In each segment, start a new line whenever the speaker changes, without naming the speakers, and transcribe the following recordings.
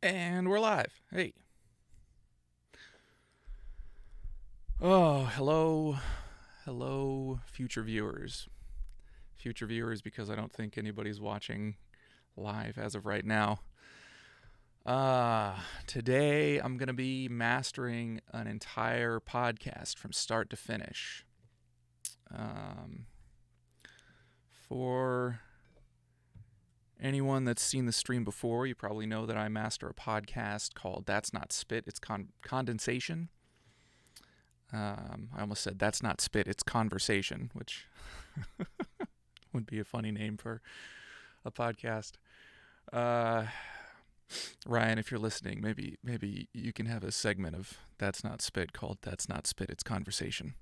And we're live. Hey. Oh, hello. Hello, future viewers. Future viewers, because I don't think anybody's watching live as of right now. Today I'm going to be mastering an entire podcast from start to finish. For anyone that's seen the stream before, you probably know that I master a podcast called That's Not Spit, It's Condensation. I almost said That's Not Spit, It's Conversation, which would be a funny name for a podcast. Ryan, if you're listening, maybe you can have a segment of That's Not Spit called That's Not Spit, It's Conversation.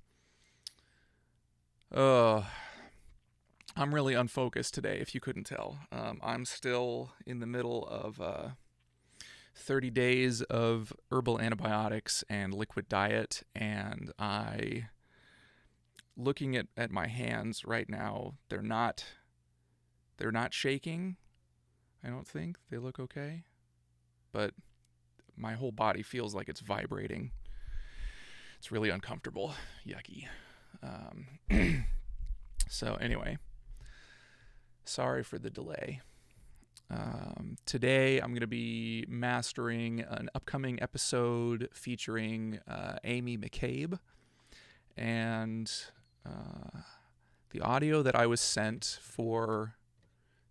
I'm really unfocused today, if you couldn't tell. I'm still in the middle of 30 days of herbal antibiotics and liquid diet, and looking at my hands right now, they're not shaking. I don't think they look okay, but my whole body feels like it's vibrating. It's really uncomfortable. Yucky. So anyway, sorry for the delay. Today I'm going to be mastering an upcoming episode featuring Amy McCabe, and the audio that I was sent for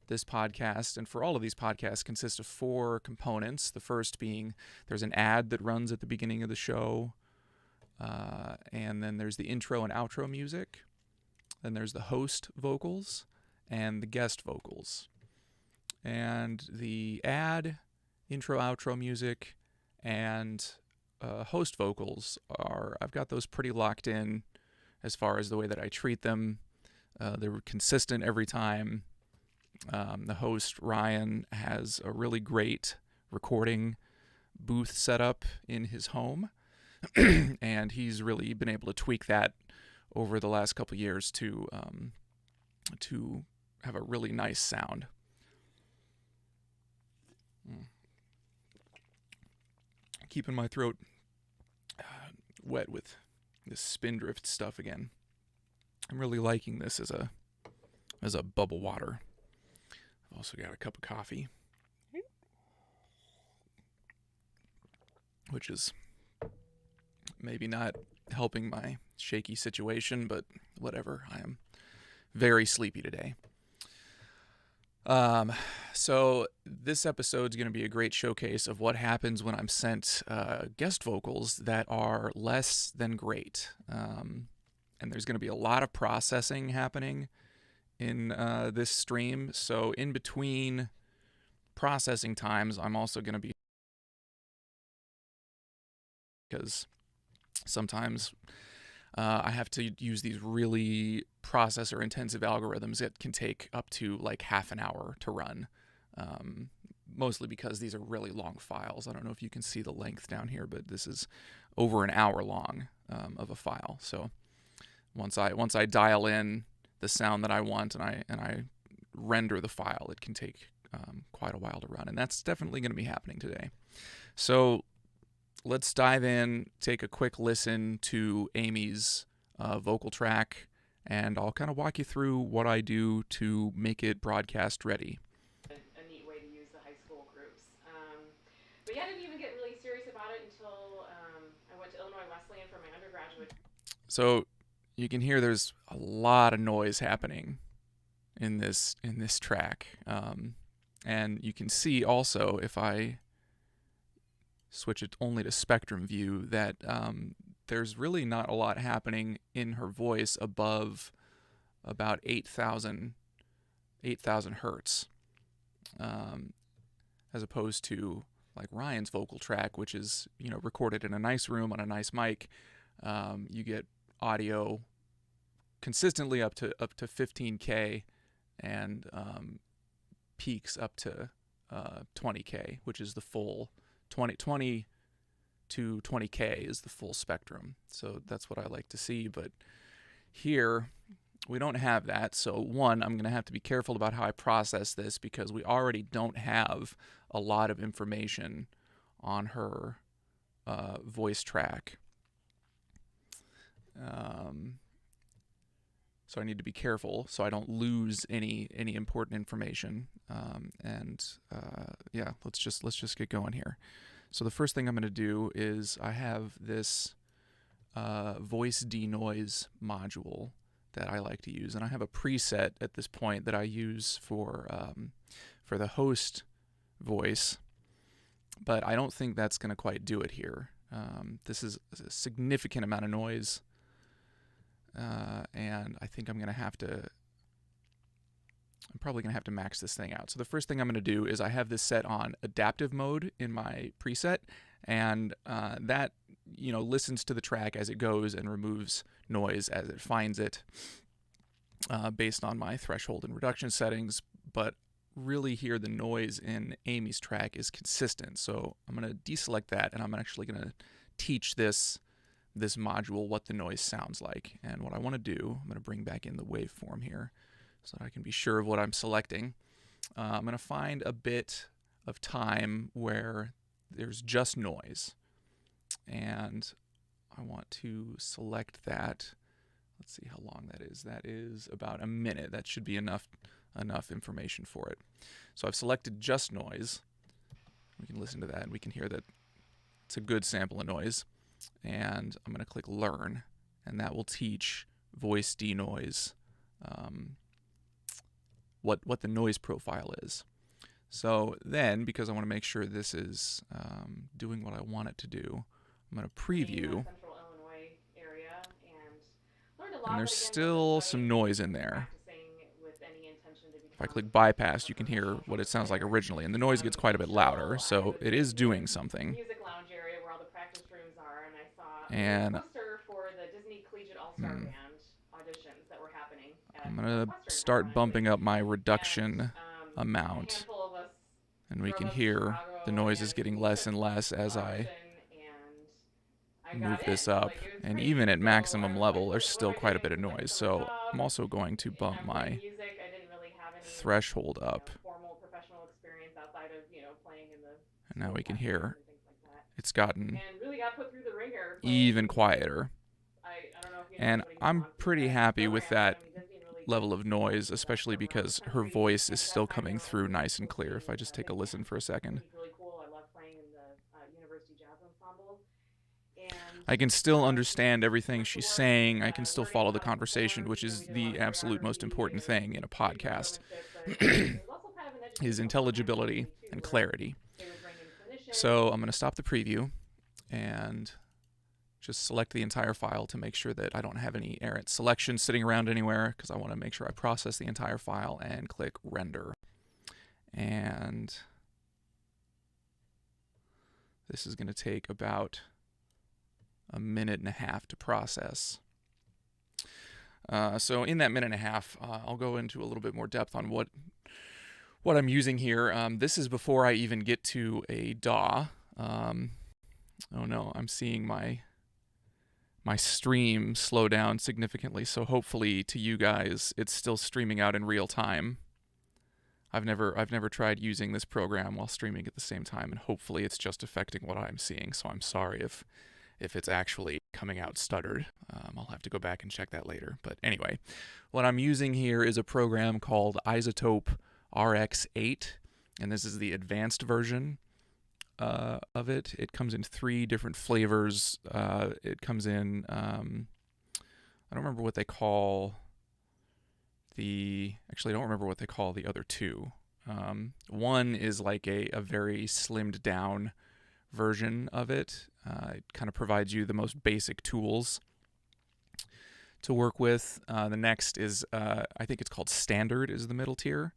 this podcast and for all of these podcasts consists of 4 components. The first being there's an ad that runs at the beginning of the show, and then there's the intro and outro music. Then there's the host vocals and the guest vocals. And the ad, intro, outro music, and host vocals I've got those pretty locked in as far as the way that I treat them. They're consistent every time. The host, Ryan, has a really great recording booth set up in his home, and he's really been able to tweak that over the last couple of years to have a really nice sound. Keeping my throat wet with this Spindrift stuff again. I'm really liking this as a bubble water. I've also got a cup of coffee, which is maybe not helping my shaky situation, but whatever. I am very sleepy today. So this episode's going to be a great showcase of what happens when I'm sent guest vocals that are less than great. And there's going to be a lot of processing happening in this stream. So in between processing times, I'm also going to be, because sometimes I have to use these really processor-intensive algorithms that can take up to like half an hour to run, mostly because these are really long files. I don't know if you can see the length down here, but this is over an hour long of a file. So once I dial in the sound that I want and I render the file, it can take quite a while to run, and that's definitely going to be happening today. So let's dive in, take a quick listen to Amy's vocal track, and I'll kind of walk you through what I do to make it broadcast ready.
A neat way to use the high school groups. But yeah, I didn't even get really serious about it until I went to Illinois Wesleyan for my undergraduate.
So you can hear there's a lot of noise happening in this track, and you can see also, if I switch it only to spectrum view, that there's really not a lot happening in her voice above about 8,000 hertz, as opposed to like Ryan's vocal track, which is recorded in a nice room on a nice mic. You get audio consistently up to 15K, and peaks up to 20K, which is the full 20 to 20K is the full spectrum. So that's what I like to see. But here we don't have that. So one, I'm going to have to be careful about how I process this, because we already don't have a lot of information on her voice track. So I need to be careful so I don't lose any important information. Let's just get going here. So the first thing I'm going to do is I have this voice denoise module that I like to use, and I have a preset at this point that I use for the host voice, but I don't think that's going to quite do it here. This is a significant amount of noise, and I think I'm probably going to have to max this thing out. So the first thing I'm going to do is I have this set on adaptive mode in my preset, and that listens to the track as it goes and removes noise as it finds it based on my threshold and reduction settings. But really here the noise in Amy's track is consistent, so I'm going to deselect that, and I'm actually going to teach this module what the noise sounds like. And what I want to do, I'm going to bring back in the waveform here so that I can be sure of what I'm selecting. I'm going to find a bit of time where there's just noise, and I want to select that. Let's see how long that is. That is about a minute. That should be enough information for it. So I've selected just noise. We can listen to that, and we can hear that it's a good sample of noise. And I'm going to click Learn, and that will teach voice denoise what the noise profile is. So then, because I want to make sure this is doing what I want it to do, I'm going to preview.
Central Illinois area, and learned a lot,
and there's
but again,
still some noise in there. If I click bypass, you can hear what it sounds like originally, and the noise gets quite a bit louder, so it is doing something.
Music lounge area where all the practice rooms are, and I saw
And
a poster for the Disney Collegiate All-Star Band auditions that were happening at
I'm going to
Western
start bumping up my reduction amount,
handful of us
and we
drove
can
up to
hear
Chicago,
the noise
and
is getting
we
less
took
and less as I
audition, and I
move
got
this
in.
up.
Like, it was
And
crazy.
even at
So
maximum
I
level,
put
there's still
what I
quite a
did
bit of
was I
noise.
took my
So
job,
I'm also going to
and
bump
I'm playing
my
music. I didn't really have any
threshold up.
formal professional experience outside of playing in the
And now we can
band
hear
and things like that.
it's gotten
And really got put through the ringer.
even quieter.
I don't know if you know
And
anybody who's
I'm
gone through
pretty
that
happy with
program,
that
but, Disney really
level of noise,
does
especially
that
because
around the
her
country,
voice
and
is
at
still
that time
coming
there were
through
only
nice and clear.
15
If I just take a
big
listen
bands,
for a second,
which was really cool. I love playing in the University Jazz Ensemble. And
I can still understand everything
went to
she's
work,
saying. I can still
learning
follow the
how to
conversation,
perform.
which is
We did a lot
the
of
absolute most
choreography
important thing in a
and
podcast,
showmanship, but it was also kind of an
is
educational program for
intelligibility
me, too,
and
where
clarity.
they would bring in clinicians.
So I'm going to stop the preview and just select the entire file to make sure that I don't have any errant selections sitting around anywhere, because I want to make sure I process the entire file, and click Render. And this is going to take about a minute and a half to process. So in that minute and a half, I'll go into a little bit more depth on what I'm using here. This is before I even get to a DAW. Oh no, I'm seeing my stream slow down significantly, so hopefully to you guys it's still streaming out in real time. I've never tried using this program while streaming at the same time, and hopefully it's just affecting what I'm seeing, so I'm sorry if it's actually coming out stuttered. I'll have to go back and check that later. But anyway, what I'm using here is a program called iZotope RX8, and this is the advanced version of it. It comes in 3 different flavors. It comes in, I don't remember what they call actually I don't remember what they call the other 2. One is like a very slimmed down version of it. It kind of provides you the most basic tools to work with. The next is, I think it's called Standard, is the middle tier.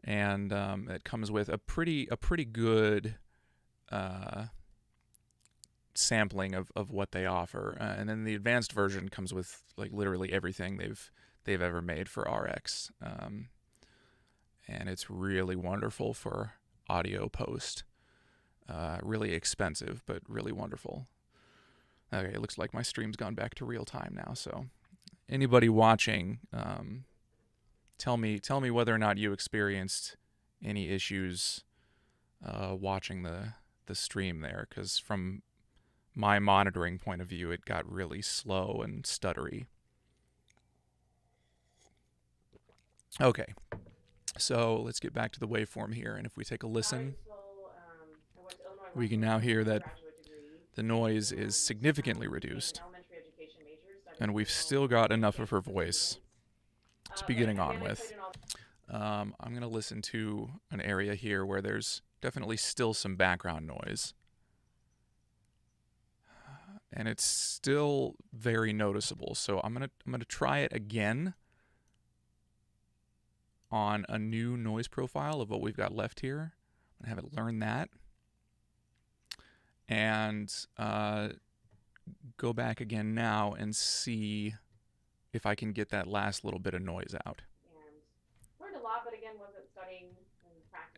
And it comes with a pretty good sampling of what they offer, and then the advanced version comes with like literally everything they've ever made for RX, and it's really wonderful for audio post. Really expensive, but really wonderful. Okay, it looks like my stream's gone back to real time now. So, anybody watching, tell me whether or not you experienced any issues watching the the stream there, because from my monitoring point of view, it got really slow and stuttery. Okay, so let's get back to the waveform here, and if we take a listen, we can now hear that the noise is significantly reduced, and we've still got enough of her voice to be getting on with. I'm going to listen to an area here where there's definitely still some background noise. And it's still very noticeable. So I'm gonna try it again on a new noise profile of what we've got left here. I'm gonna have it learn that. And go back again now and see if I can get that last little bit of noise out.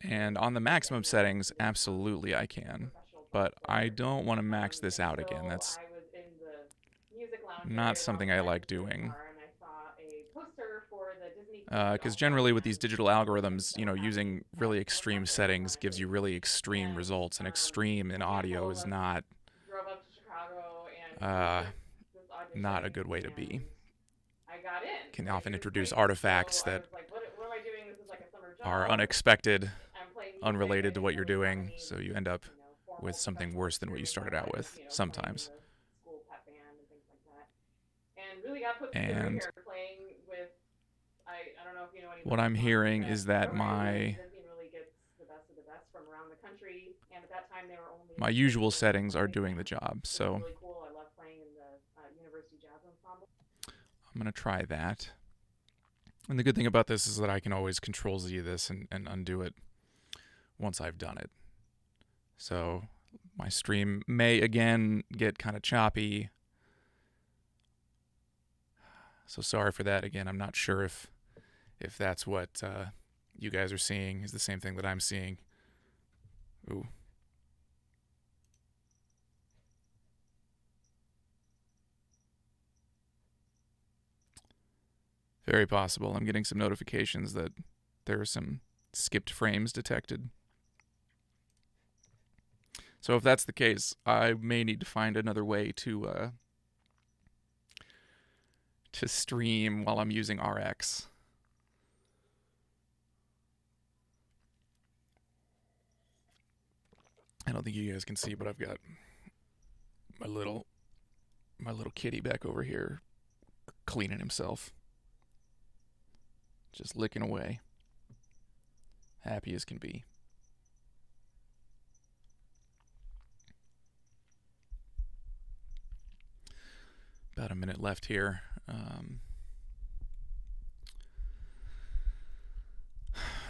And on the maximum settings, absolutely I can. But I don't want to max this out again. That's not something I like doing. Because generally with these digital algorithms, you know, using really extreme settings gives you really extreme results, and extreme in audio is not not a good way to be. Can often introduce artifacts that are unexpected, unrelated to what you're doing, so you end up with something worse than what you started out with sometimes. And what I'm hearing is that my usual settings are doing the job, so I'm going to try that. And the good thing about this is that I can always Control-Z this and undo it once I've done it. So my stream may again get kind of choppy. So sorry for that. Again, I'm not sure if that's what you guys are seeing is the same thing that I'm seeing. Ooh. Very possible. I'm getting some notifications that there are some skipped frames detected. So if that's the case, I may need to find another way to stream while I'm using RX. I don't think you guys can see, but I've got my little kitty back over here cleaning himself. Just licking away. Happy as can be. About a minute left here.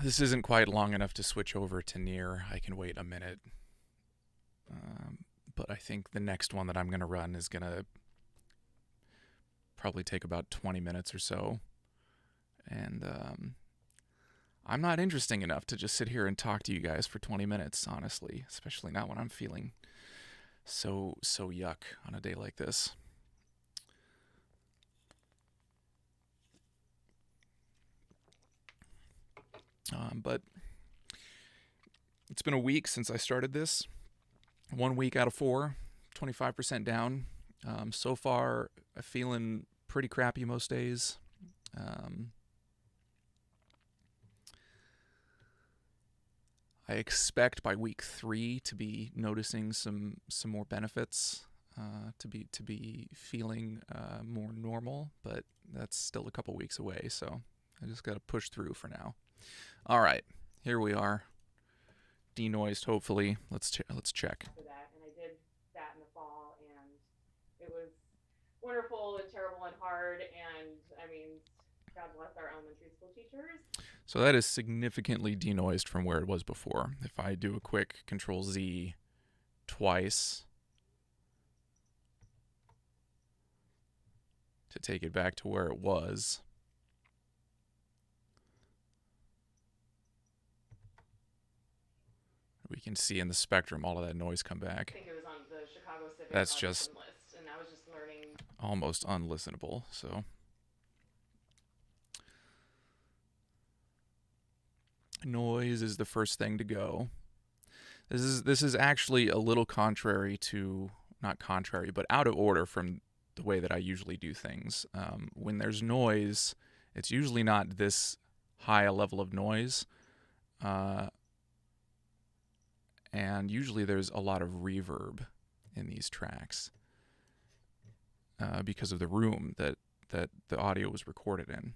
This isn't quite long enough to switch over to Near. I can wait a minute. But I think the next one that I'm going to run is going to probably take about 20 minutes or so. And I'm not interesting enough to just sit here and talk to you guys for 20 minutes, honestly. Especially not when I'm feeling so yuck on a day like this. But it's been a week since I started this. 1 week out of 4, 25% down. So far, I'm feeling pretty crappy most days. I expect by week 3 to be noticing some more benefits, to be feeling more normal, but that's still a couple weeks away, so I just got to push through for now. All right, here we are. Denoised, hopefully. Let's check.
And I did that in the fall, and it was wonderful and terrible and hard. And I mean, God bless our elementary school teachers.
So that is significantly denoised from where it was before. If I do a quick Control-Z twice to take it back to where it was. We can see in the spectrum all of that noise come back.
I think it was on the Chicago Civic
That's just
list, and I was just learning.
Almost unlistenable, so. Noise is the first thing to go. This is actually a little contrary to, not contrary, but out of order from the way that I usually do things. When there's noise, it's usually not this high a level of noise, and usually there's a lot of reverb in these tracks because of the room that the audio was recorded in.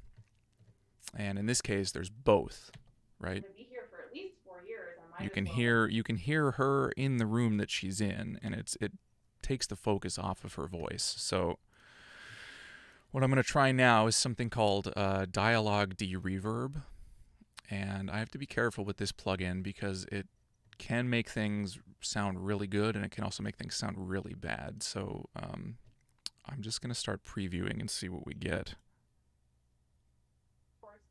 And in this case, there's both, right?
To be here for at least 4 years. I might
You
as
can
well.
hear her in the room that she's in, and it takes the focus off of her voice. So what I'm going to try now is something called Dialogue De-Reverb, and I have to be careful with this plugin because it can make things sound really good, and it can also make things sound really bad. So I'm just going to start previewing and see what we get.
Of course,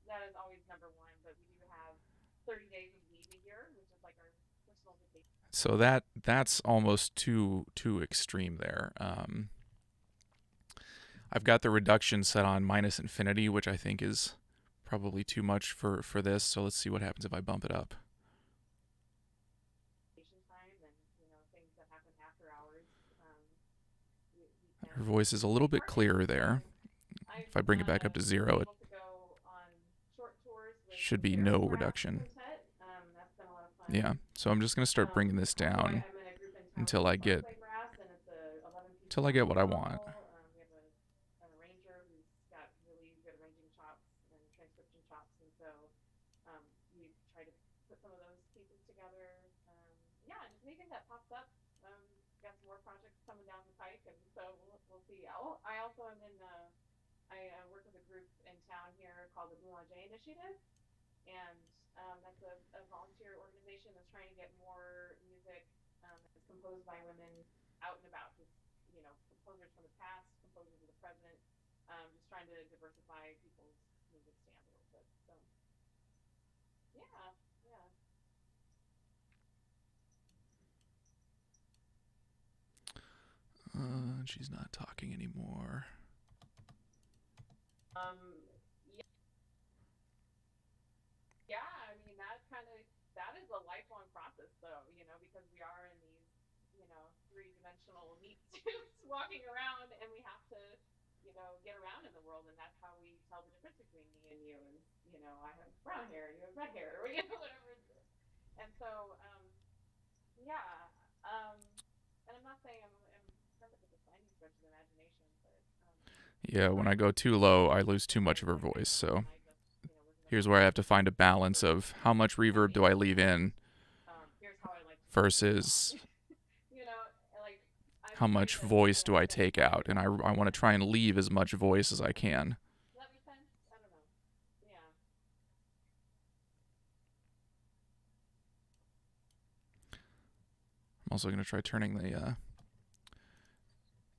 that is always number one, but we do have 30 days of leave a year, which is like our personal vacation.
So that's almost too extreme there. I've got the reduction set on -infinity, which I think is probably too much for this. So let's see what happens if I bump it up.
Time and things that happen after hours.
Her voice is a little bit clearer there. If I bring it back up to 0, it should be no reduction. Yeah, so I'm just going to start bringing this down until I get what I want.
We have an arranger who's got really good arranging chops and transcription chops, and so we try to put some of those pieces together. Yeah, just anything that pops up. Got some more projects coming down the pike, and so we'll see. I also am in. I work with a group in town here called the Boulanger Initiative, and that's a volunteer organization that's trying to get more music that's composed by women out and about. Just composers from the past, composers of the present. Just trying to diversify people's music stands a little bit. So, yeah, yeah.
She's not talking anymore.
Yeah, I mean that is a lifelong process though, because we are in these, three-dimensional meat suits walking around, and we have to, get around in the world, and that's how we tell the difference between me and you. And I have brown hair, you have red hair, or whatever. And so, yeah, and I'm not saying I'm perfect with the finding stretch of the imagination, but
yeah, when I go too low, I lose too much of her voice. So here's where I have to find a balance of how much reverb do I leave in versus how much voice do I take out. And I want to try and leave as much voice as I can.
Does that make sense? I don't know. Yeah.
I'm also going to try turning the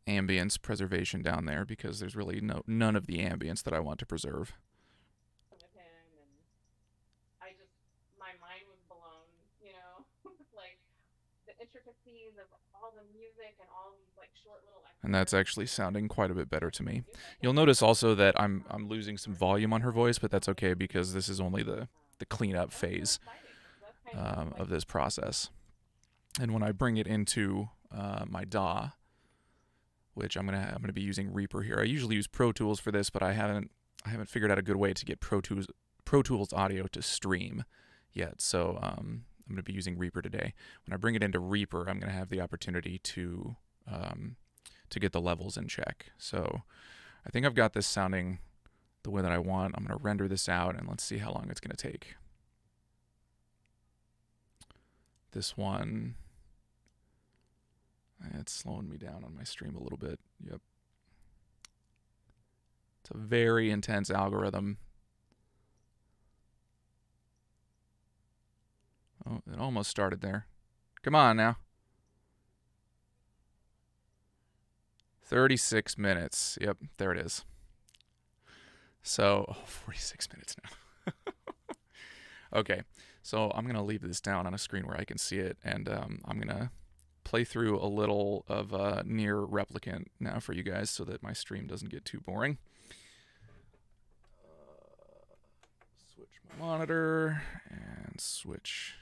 ambience preservation down there because there's really none of the ambience that I want to preserve.
With him, and my mind was blown, like the intricacies of all the music and all these like short little.
And that's actually sounding quite a bit better to me. You'll notice also that I'm losing some volume on her voice, but that's okay because this is only the cleanup phase of this process. And when I bring it into my DAW, which I'm gonna be using Reaper here. I usually use Pro Tools for this, but I haven't figured out a good way to get Pro Tools audio to stream yet. So I'm gonna be using Reaper today. When I bring it into Reaper, I'm gonna have the opportunity to get the levels in check. So I think I've got this sounding the way that I want. I'm gonna render this out and let's see how long it's gonna take. This one. It's slowing me down on my stream a little bit. Yep. It's a very intense algorithm. Oh, it almost started there. Come on now. 36 minutes. Yep, there it is. So, 46 minutes now. Okay, so I'm going to leave this down on a screen where I can see it, and I'm going to play through a little of Near Replicant now for you guys so that my stream doesn't get too boring. Switch my monitor and switch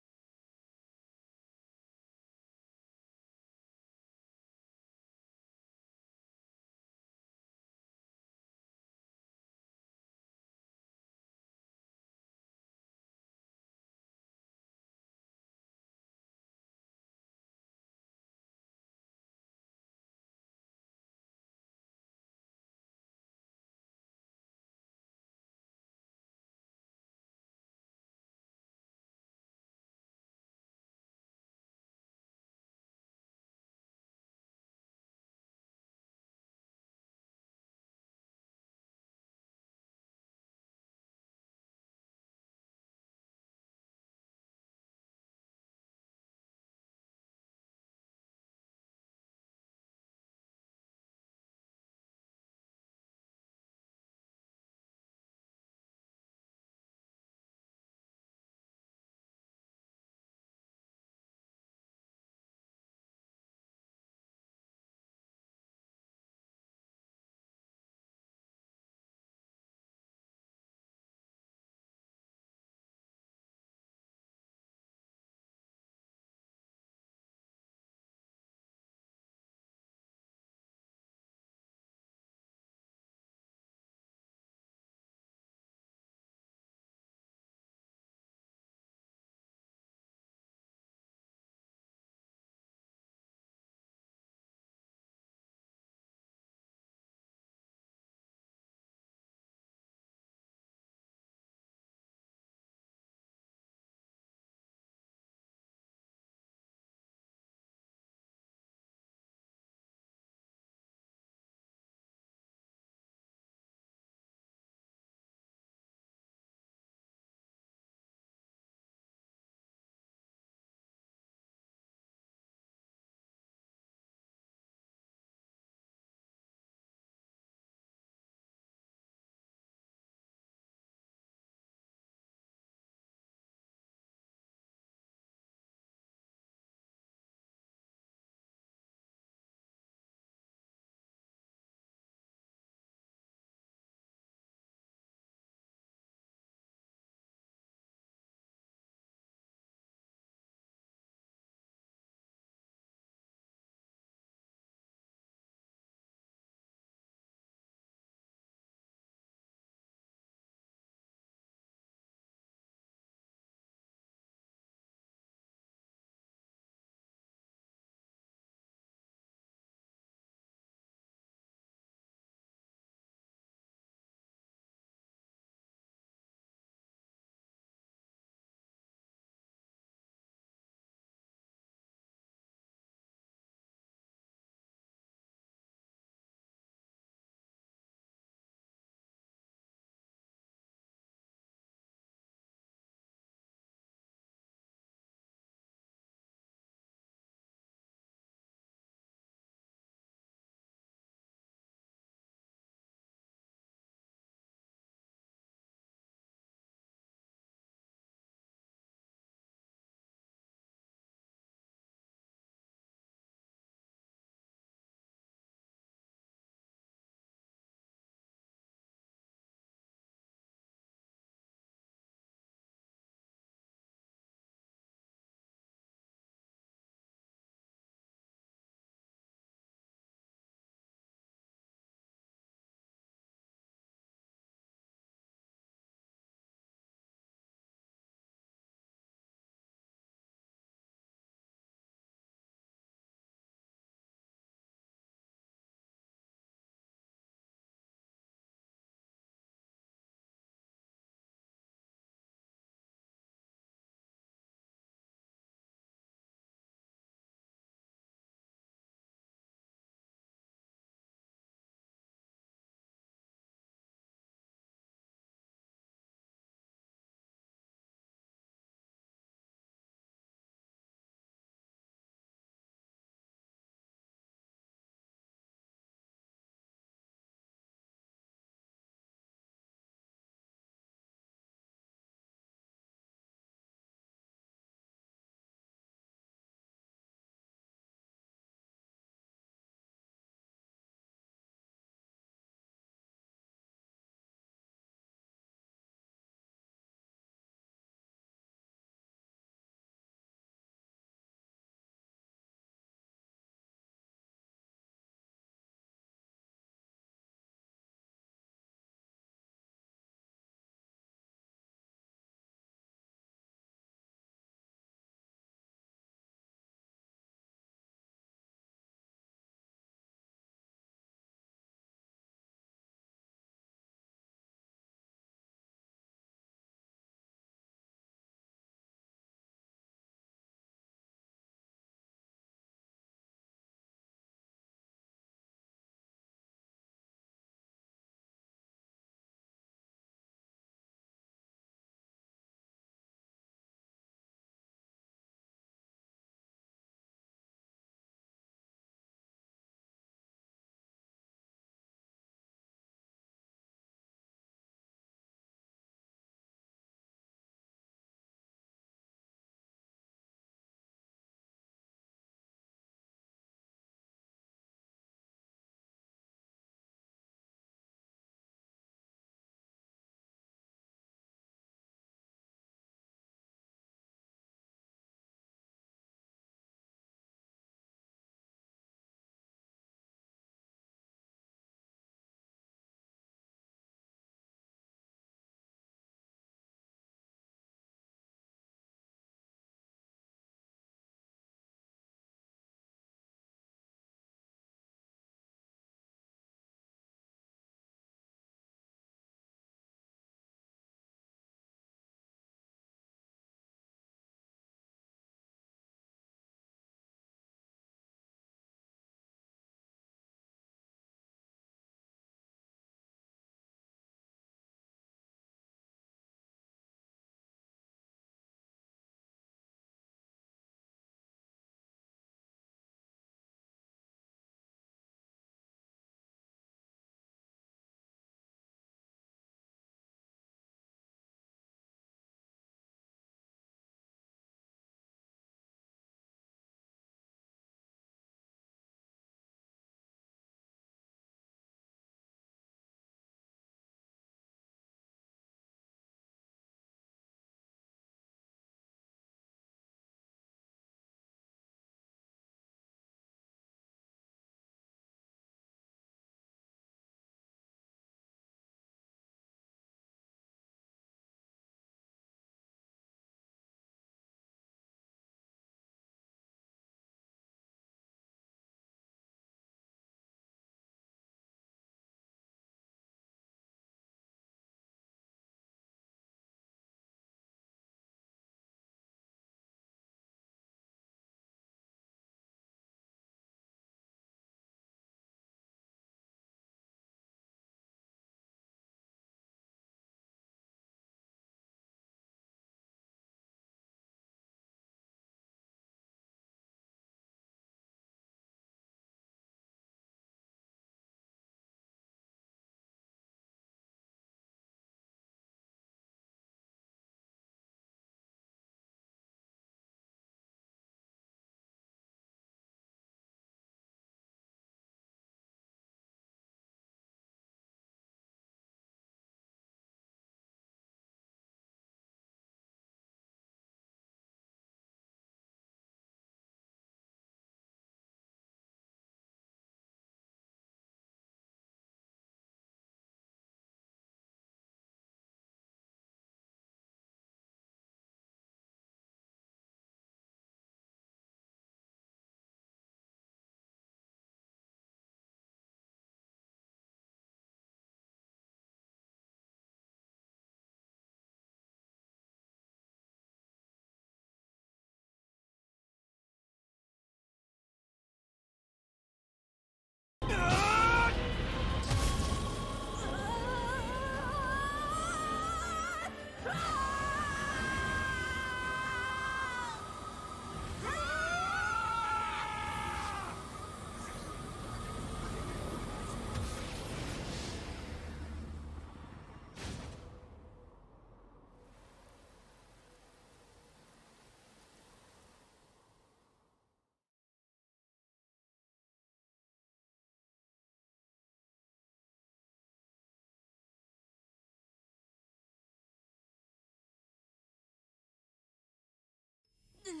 Emil!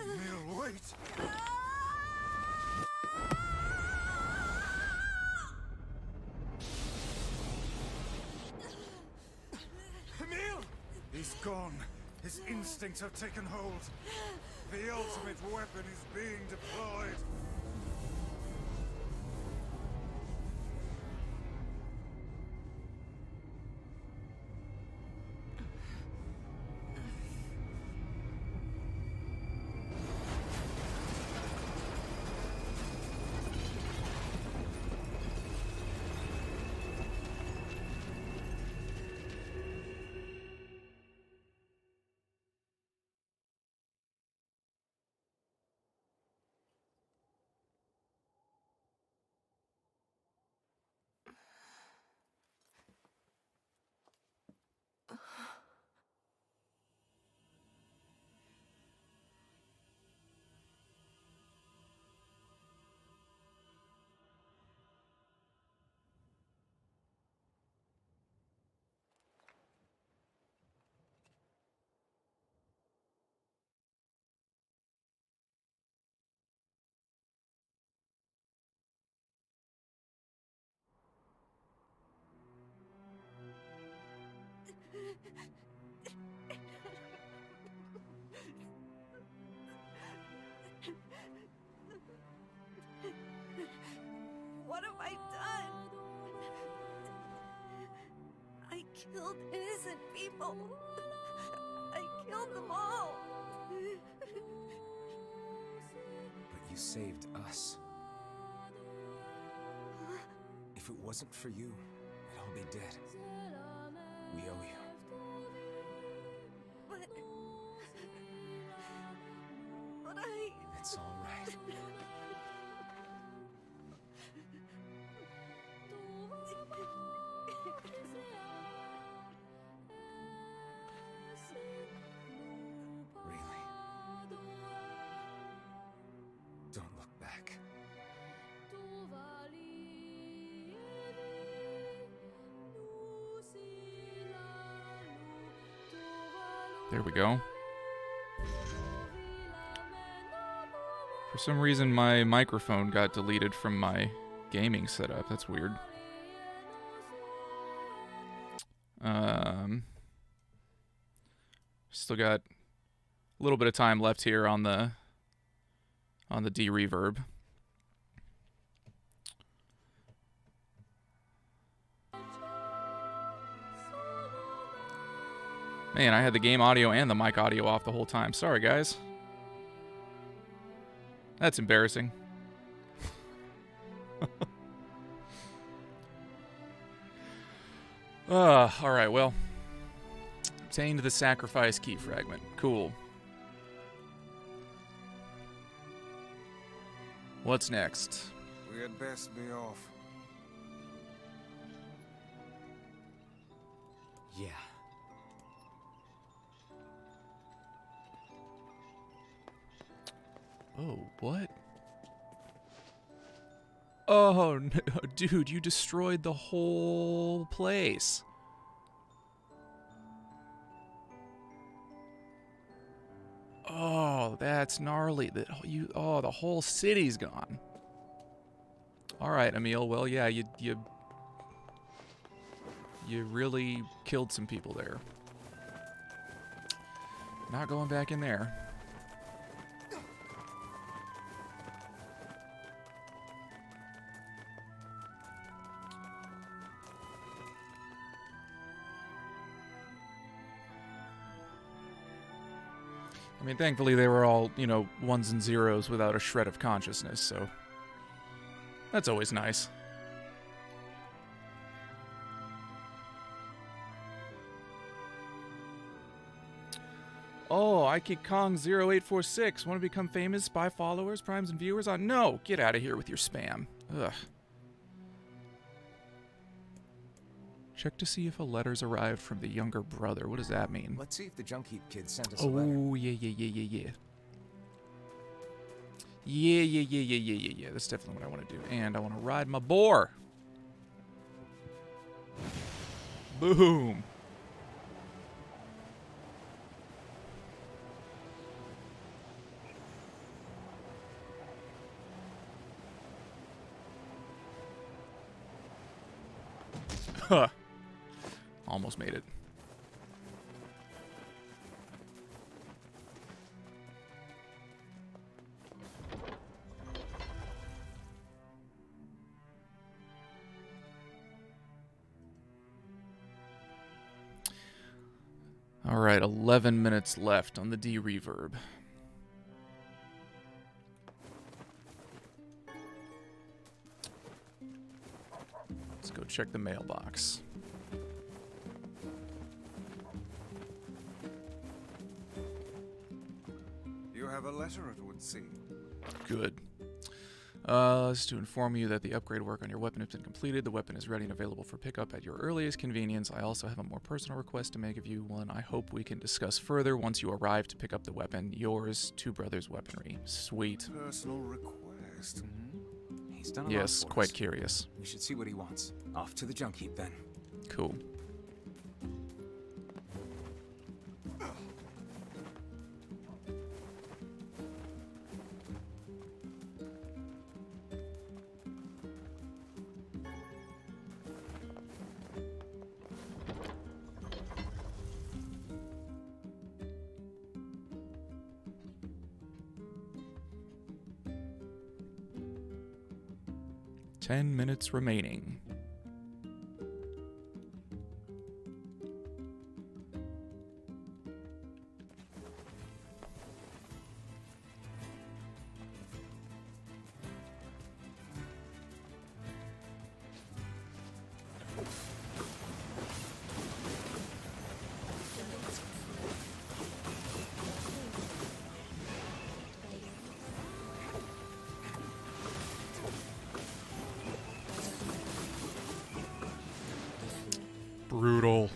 Emil, wait! Emil! He's gone. His instincts have taken hold. The ultimate weapon is being deployed.
What have I done? I killed innocent people. I killed them all.
But you saved us. If it wasn't for you, we'd all be dead. We owe you.
But
It's all right. Really. Don't look back.
There we go. For some reason, my microphone got deleted from my gaming setup. That's weird. Still got a little bit of time left here on the de-reverb. Man, I had the game audio and the mic audio off the whole time. Sorry, guys. That's embarrassing. Alright, well. Obtained the sacrifice key fragment. Cool. What's next?
We had best be off.
Yeah.
Oh, what? Oh, no, dude, you destroyed the whole place. Oh, that's gnarly. The whole city's gone. All right, Emil. Well, yeah, you really killed some people there. Not going back in there. I mean, thankfully they were all, ones and zeros without a shred of consciousness, so that's always nice. Oh, Ike Kong 0846. Want to become famous? Buy followers, primes, and viewers on? No! Get out of here with your spam. Ugh. Check to see if a letter's arrived from the younger brother. What does that mean?
Let's see if the Junk Heap kid sent us a letter.
Oh, yeah. Yeah. That's definitely what I want to do. And I want to ride my boar. Boom. Huh. Almost made it. All right, 11 minutes left on the D-reverb. Let's go check the mailbox.
You have a letter, it would seem.
Good. This is to inform you that the upgrade work on your weapon has been completed. The weapon is ready and available for pickup at your earliest convenience. I also have a more personal request to make of you, one I hope we can discuss further once you arrive to pick up the weapon. Yours, Two Brothers Weaponry. Sweet.
Personal request.
Mm-hmm. He's done a lot
Yes,
for
quite
us.
curious.
We should see what he wants. Off to the junk heap, then.
Cool. Ten minutes remaining. Brutal.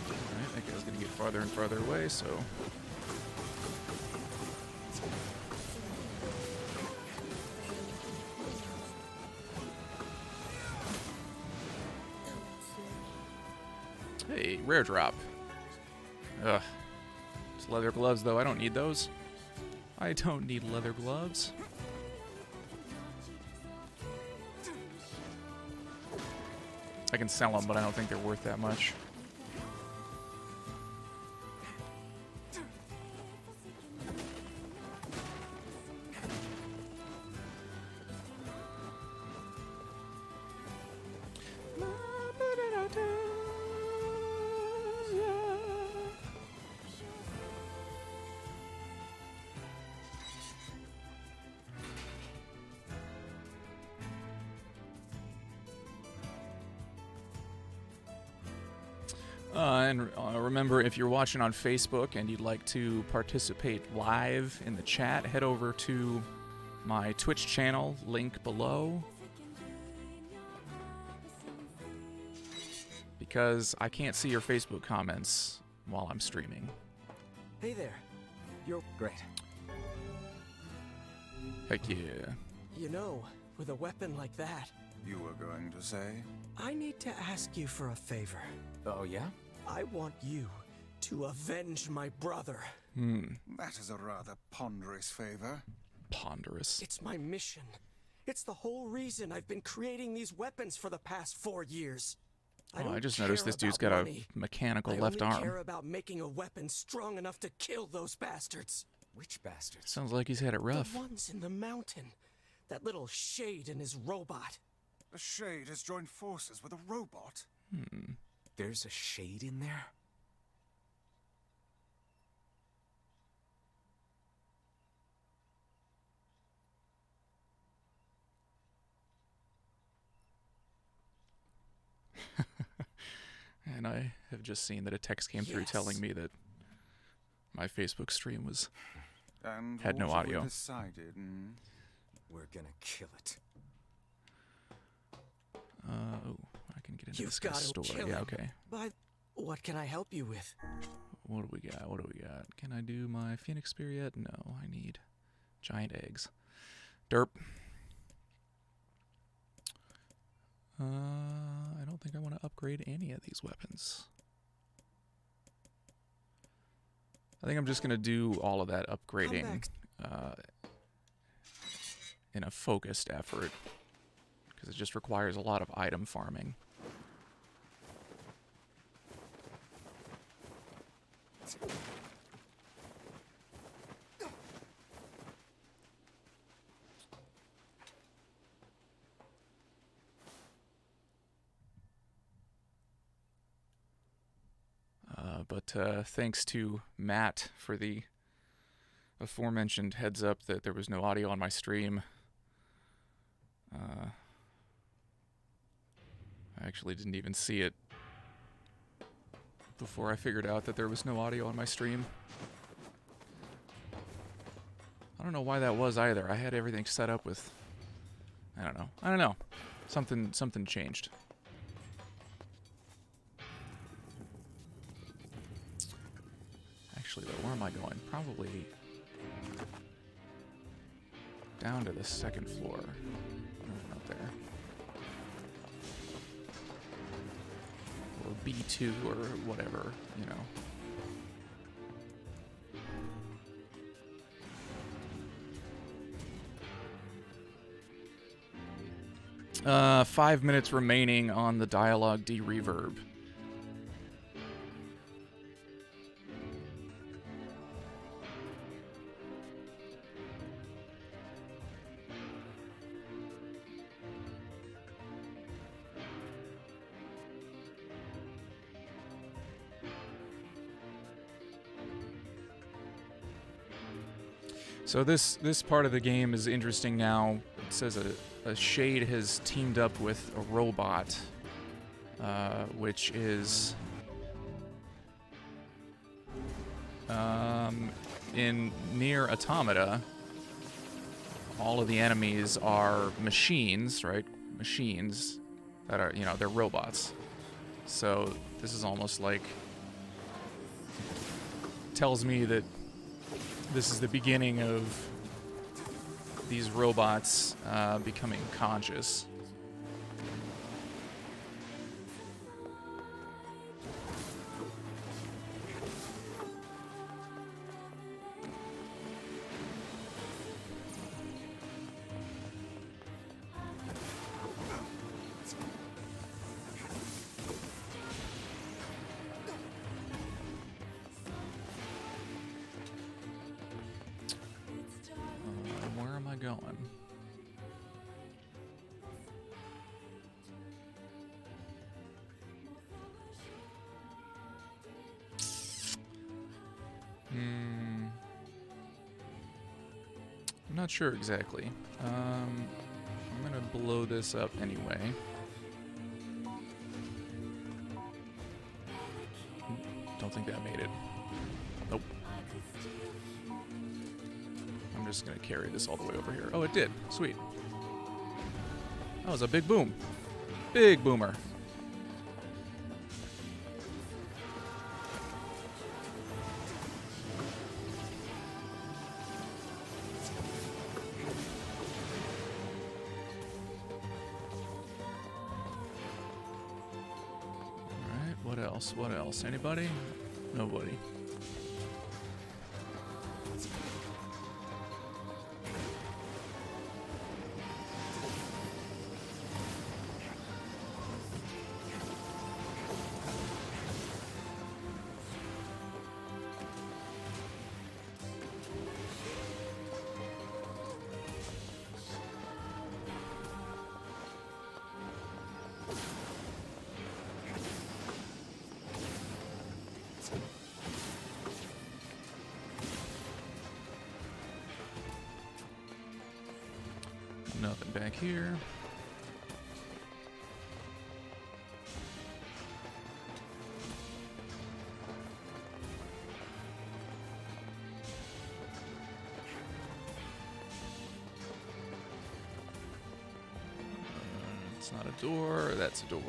Alright, that guy's gonna get farther and farther away, so. Hey, rare drop. Ugh. It's leather gloves, though. I don't need those. I don't need leather gloves. I can sell them, but I don't think they're worth that much. Remember, if you're watching on Facebook and you'd like to participate live in the chat, head over to my Twitch channel, link below. Because I can't see your Facebook comments while I'm streaming.
Hey there. You're great.
Heck yeah.
You know, with a weapon like that,
You were going to say?
I need to ask you for a favor.
Oh, yeah?
I want you to avenge my brother.
That is a rather ponderous favor.
Ponderous.
It's my mission. It's the whole reason I've been creating these weapons for the past 4 years.
Oh, I
don't
just noticed
care
this dude's
about
got
money.
a mechanical
I
left
only care
arm.
about making a weapon strong enough to kill those bastards.
Which bastards?
Sounds like he's had it rough.
The ones in the mountain. That little shade and his robot.
The Shade has joined forces with a robot.
There's a shade in there?
And I have just seen that a text came through
Yes.
telling me that my Facebook stream was
And
Had no
what have we
audio.
decided,
We're gonna kill it.
oh, I can get into
You've
this guy's
got to
store.
kill
Yeah,
him.
okay.
But what can I help you with?
What do we got? What do we got? Can I do my Phoenix Spear yet? No, I need giant eggs. Derp. I don't think I want to upgrade any of these weapons. I think I'm just going to do all of that upgrading in a focused effort, because it just requires a lot of item farming. But thanks to Matt for the aforementioned heads up that there was no audio on my stream. I actually didn't even see it before I figured out that there was no audio on my stream. I don't know why that was either. I had everything set up with... I don't know. Something changed. Actually, though, where am I going? Probably down to the second floor. Up there. Or B2 or whatever, you know. 5 minutes remaining on the dialogue de-reverb. So this part of the game is interesting now. It says a shade has teamed up with a robot, which is in Nier Automata. All of the enemies are machines, right? Machines that are, they're robots. So this is almost like tells me that this is the beginning of these robots becoming conscious. Where am I going? I'm not sure exactly. I'm gonna blow this up anyway. Don't think that made it. Nope. I'm just gonna carry this all the way over here. Oh, it did. Sweet. That was a big boom. Big boomer. What else? Anybody? Nobody. Nothing back here. It's not a door, that's a door.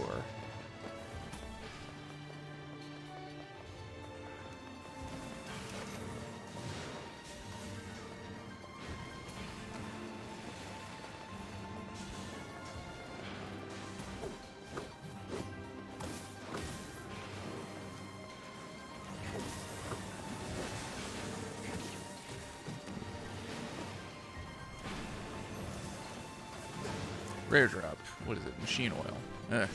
Rare drop. What is it? Machine oil. Ugh.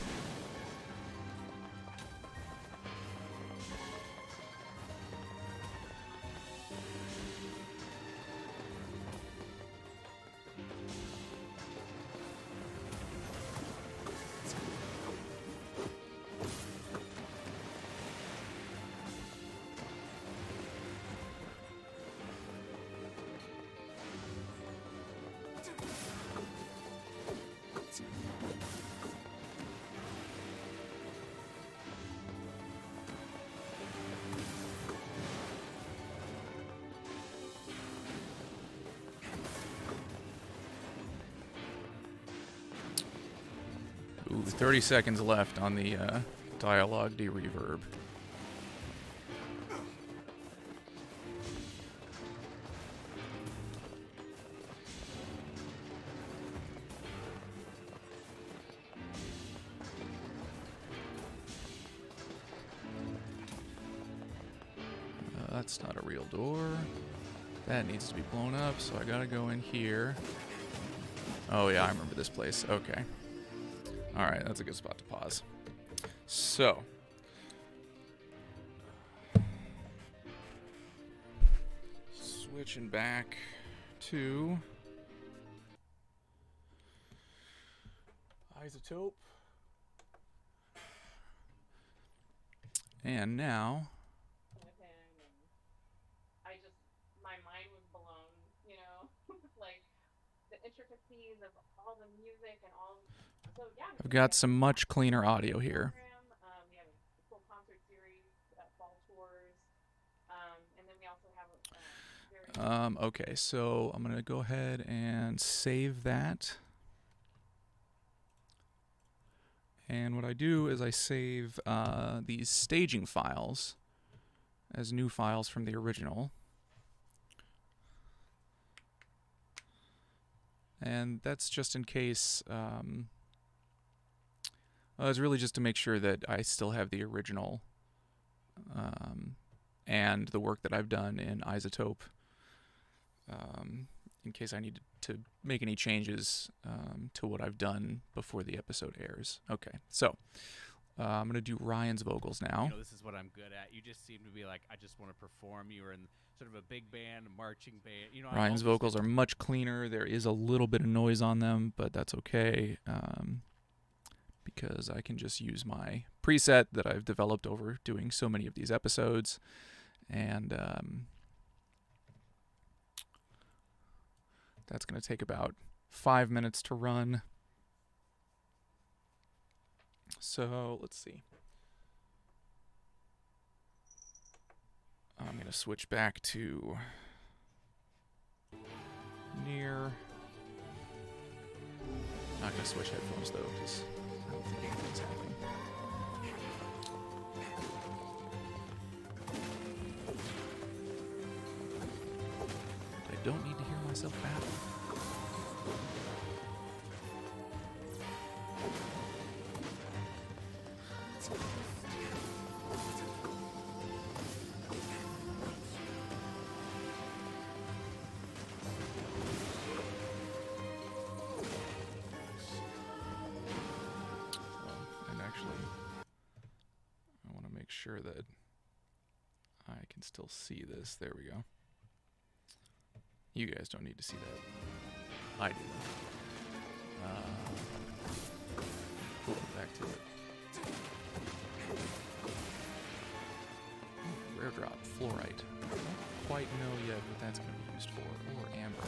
Ooh, 30 seconds left on the dialogue de-reverb. That's not a real door. That needs to be blown up, so I gotta go in here. Oh yeah, I remember this place. Okay. Alright, that's a good spot to pause. So. Switching back to Isotope. And now
with him, and my mind was blown, you know, like the intricacies of all the music and all. So yeah,
I've got some much cleaner audio here.
We have a full concert series, fall tours, and then we also have very.
Okay, so I'm gonna go ahead and save that. And what I do is I save these staging files as new files from the original. And that's just in case, it's really just to make sure that I still have the original and the work that I've done in Isotope, in case I need to make any changes to what I've done before the episode airs. Okay, so I'm going to do Ryan's vocals now.
You know, this is what I'm good at. You just seem to be like, I just want to perform. You were in sort of a big band, a marching band. You know,
Ryan's vocals are much cleaner. There is a little bit of noise on them, but that's okay, because I can just use my preset that I've developed over doing so many of these episodes. And that's going to take about 5 minutes to run. So let's see. I'm going to switch back to near. Not going to switch headphones though, because I don't think anything's happening. I don't need to hear myself battle. And actually, I want to make sure that I can still see this. There we go. You guys don't need to see that. I do. Cool, back to it. Ooh, rare drop, fluorite. Don't quite know yet what that's going to be used for. Or amber.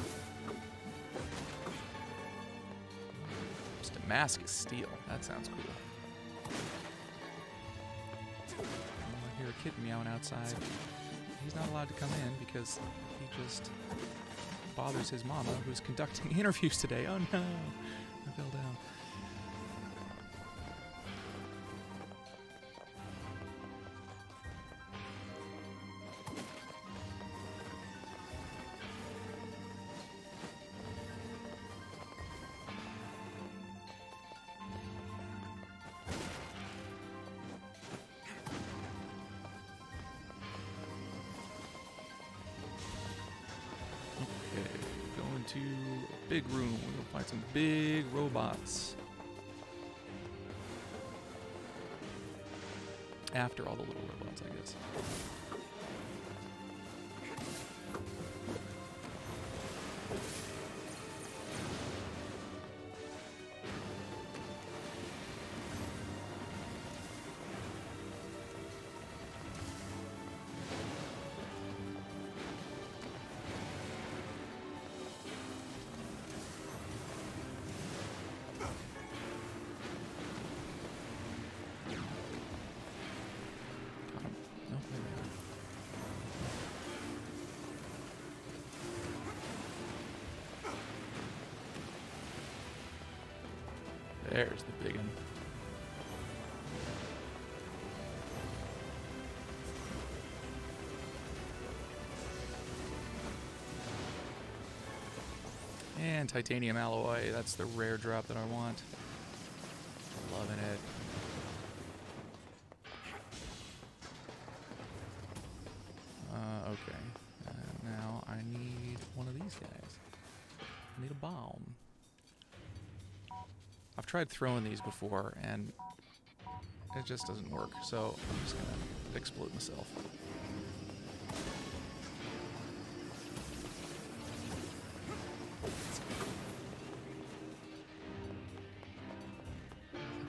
Just Damascus steel. That sounds cool. I hear a kitten meowing outside. He's not allowed to come in because he just bothers his mama, who's conducting interviews today. Oh no, I fell down. To big room. We're gonna fight some big robots. After all the little robots, I guess. Got him. Nope, there we are. There's the big one. And titanium alloy, that's the rare drop that I want. Loving it. Okay. Now I need one of these guys. I need a bomb. I've tried throwing these before and it just doesn't work, so I'm just gonna explode myself.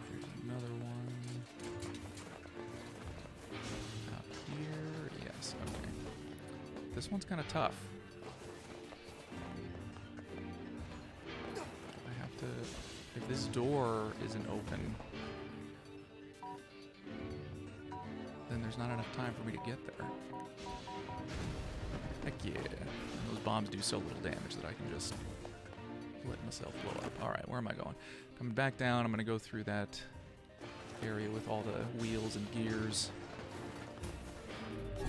There's another one out here. Yes, okay. This one's kind of tough. I have to. If this door isn't open, then there's not enough time for me to get there. Heck yeah. And those bombs do so little damage that I can just let myself blow up. Alright, where am I going? Coming back down, I'm going to go through that area with all the wheels and gears. To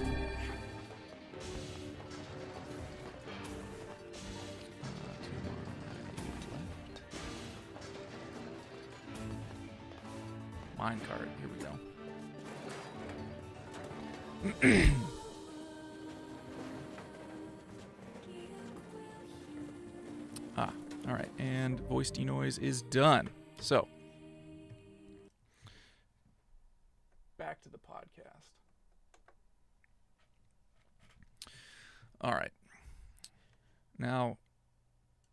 my left. Minecart, here we go. Alright, and voice denoise is done. So, back to the podcast. Alright. Now,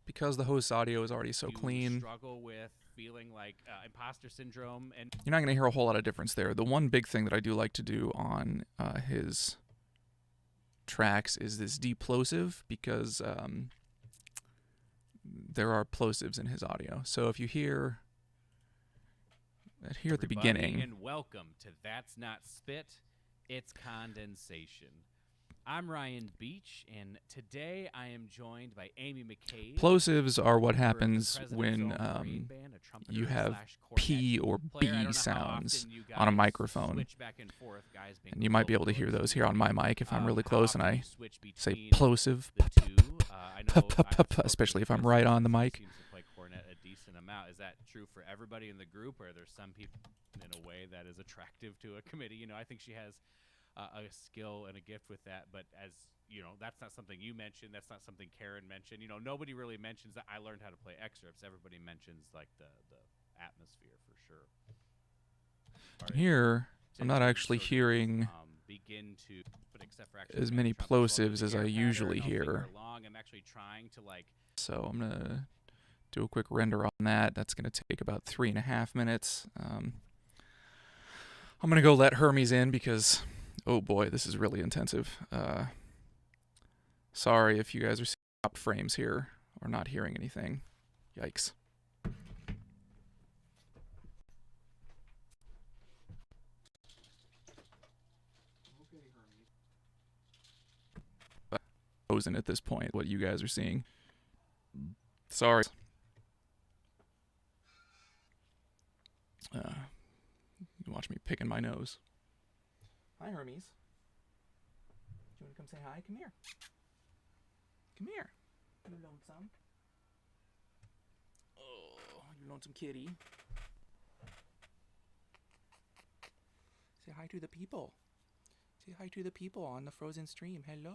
because the host's audio is already so
You
clean,
struggle with feeling like imposter syndrome, and
you're not going to hear a whole lot of difference there. The one big thing that I do like to do on his tracks is this deplosive, because there are plosives in his audio. So if you hear at the
everybody,
beginning,
and welcome to That's Not Spit, It's Condensation. I'm Ryan Beach, and today I am joined by Amy McCabe.
plosives are what
member of the
happens
President's
when
Own Parade Band, a trumpeter
you have
slash cornet
P or
player. I don't know
B
how
sounds
often you
on a
guys
microphone.
switch back and forth, guys being
And you might be able to hear
vocalists.
those here on my mic if I'm really
How
close and
often
I
you switch
say
between
plosive,
the two. I know I've spoken
especially if
with
I'm
Chris,
right on the
who
mic.
seems to play cornet a decent amount. Is that true for everybody in the group, or are there some people in a way that is attractive to a committee? You know, I think she has a skill and a gift with that, but as you know, that's not something you mentioned. That's not something Karen mentioned. You know, nobody really mentions that I learned how to play excerpts. Everybody mentions like the atmosphere for sure. All right.
Here, I'm not
To
actually
sort of,
hearing
begin to, but except for actually
as
playing
many
the trumpet, so I'll do
plosives
the
as I
air pattern,
usually
I'll finger
hear.
along. I'm actually trying to like
So I'm going to do a quick render on that. That's going to take about 3.5 minutes. I'm going to go let Hermes in because, oh boy, this is really intensive. Sorry if you guys are seeing top frames here or not hearing anything. Yikes. Frozen at this point, what you guys are seeing. Sorry. You watch me picking my nose. Hi, Hermes. Do you want to come say hi? Come here. Come here. You lonesome. Oh, you lonesome kitty. Say hi to the people. Say hi to the people on the frozen stream. Hello.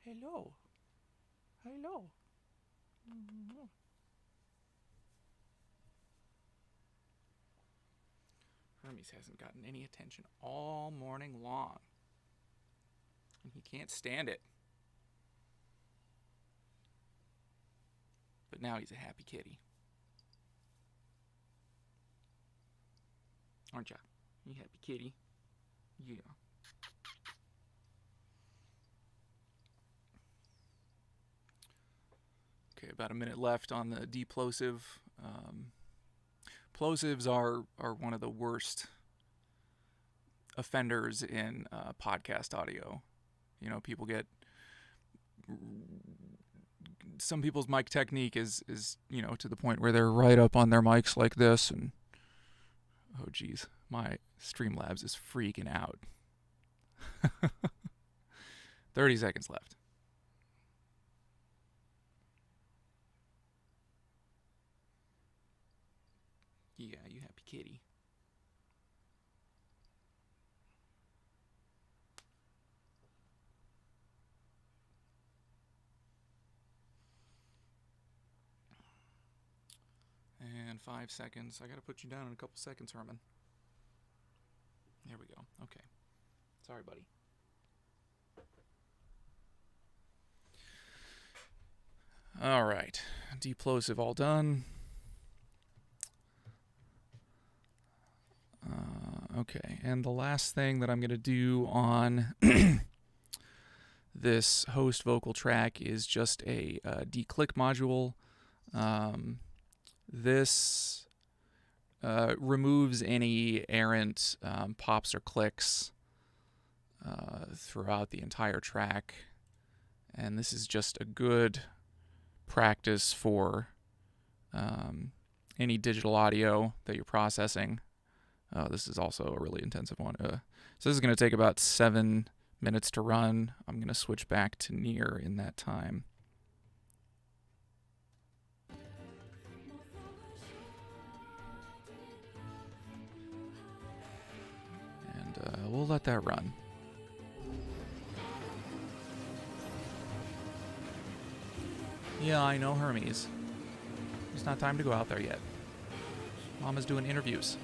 Hello. Hello. Mhm. Hermes hasn't gotten any attention all morning long. And he can't stand it. But now he's a happy kitty. Aren't ya? You happy kitty? Yeah. Okay, about a minute left on the deplosive. Plosives are one of the worst offenders in podcast audio. You know, people get... Some people's mic technique is you know, to the point where they're right up on their mics like this, and oh geez, my Streamlabs is freaking out. 30 seconds left. Yeah, you happy kitty. And 5 seconds. I gotta put you down in a couple seconds, Herman. There we go. Okay. Sorry, buddy. All right. Deplosive all done. Okay. And the last thing that I'm going to do on this host vocal track is just a declick module. This removes any errant pops or clicks throughout the entire track. And this is just a good practice for any digital audio that you're processing. This is also a really intensive one. So this is going to take about 7 minutes to run. I'm going to switch back to Nier in that time. And we'll let that run. Yeah, I know, Hermes. It's not time to go out there yet. Mama's doing interviews.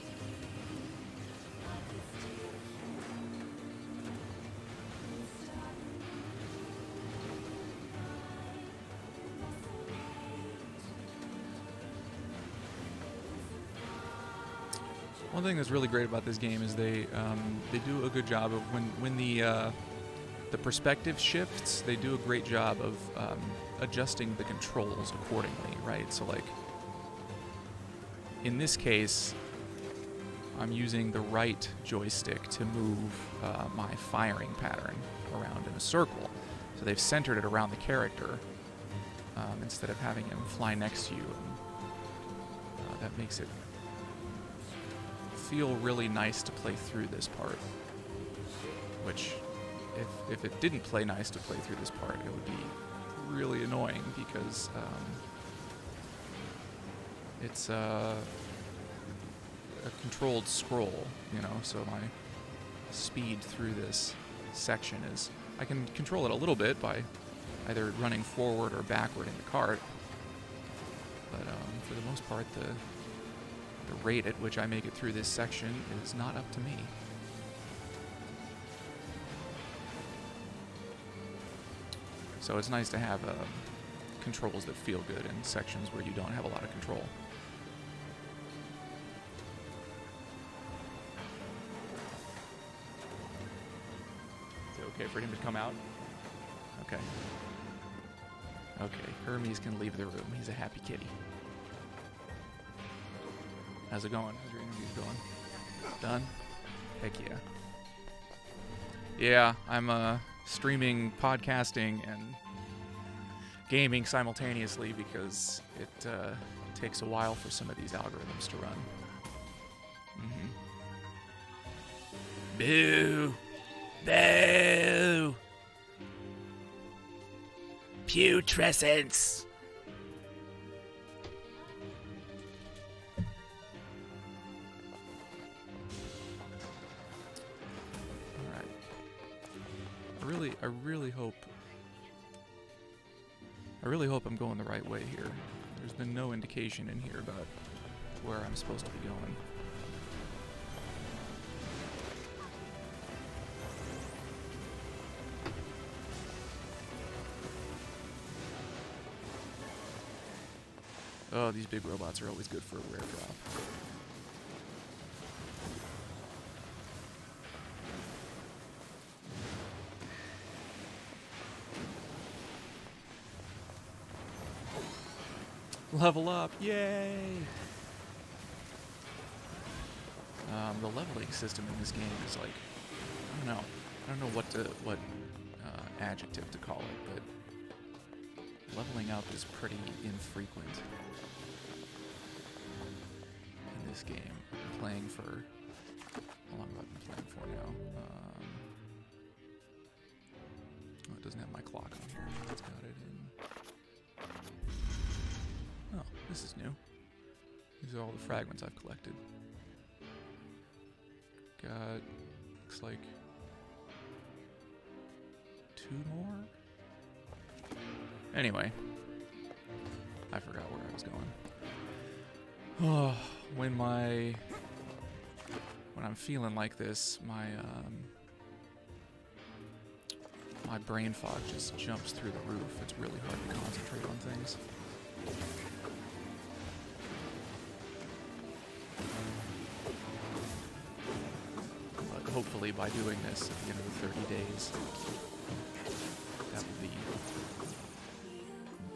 One thing that's really great about this game is they do a good job of when the perspective shifts. They do a great job of adjusting the controls accordingly, right? So like in this case, I'm using the right joystick to move my firing pattern around in a circle. So they've centered it around the character instead of having him fly next to you. And, that makes it feel really nice to play through this part, which if it didn't play nice to play through this part, it would be really annoying because it's a controlled scroll, you know, so my speed through this section is, I can control it a little bit by either running forward or backward in the cart, but for the most part the rate at which I make it through this section is not up to me. So it's nice to have controls that feel good in sections where you don't have a lot of control. Is it okay for him to come out? Okay. Okay, Hermes can leave the room. He's a happy kitty. How's it going? How's your interview going? Done? Heck yeah. Yeah, I'm streaming, podcasting, and gaming simultaneously because it takes a while for some of these algorithms to run. Boo! Boo! Putrescence! I really hope I really hope I'm going the right way here. There's been no indication in here about where I'm supposed to be going. Oh, these big robots are always good for a rare drop. Level up, yay! The leveling system in this game is like, I don't know what adjective to call it, but leveling up is pretty infrequent in this game. I'm playing for, how long have I been playing for now? Oh, it doesn't have my clock on here. It's got it in. Oh, this is new. These are all the fragments I've collected. Got, looks like 2 more? Anyway, I forgot where I was going. Oh, when I'm feeling like this, my brain fog just jumps through the roof. It's really hard to concentrate on things. But hopefully by doing this at the end of the 30 days, that will be,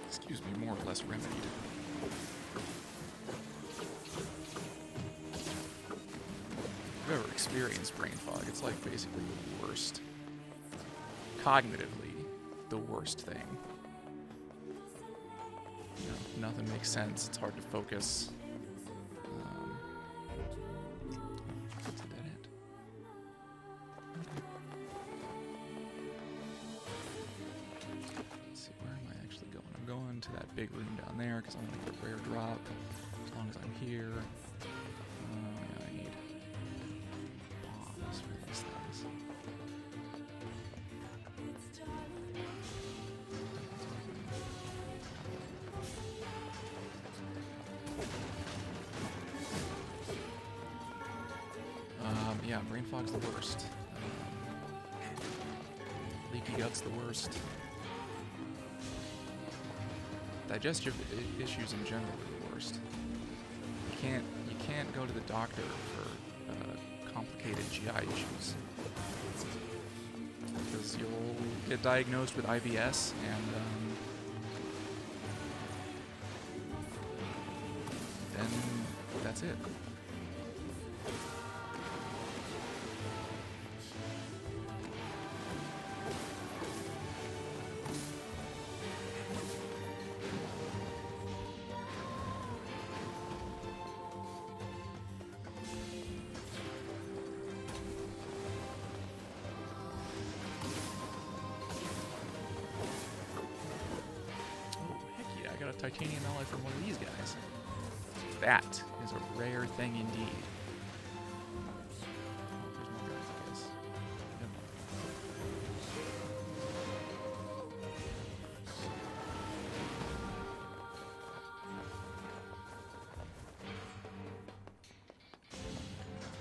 excuse me, more or less remedied. If you've ever experienced brain fog, it's like basically the worst. Cognitively, the worst thing. You know, nothing makes sense. It's hard to focus. It's a dead end. Let's see, where am I actually going? I'm going to that big room down there because I want to get a rare drop. As long as I'm here. Yeah, I need bombs for these things. Yeah, brain fog's the worst. Leaky gut's the worst. Digestive issues in general are the worst. You can't go to the doctor for complicated GI issues because you'll get diagnosed with IBS and then that's it. Titanium alloy from one of these guys. That is a rare thing indeed. Oh, there's more guys, I guess.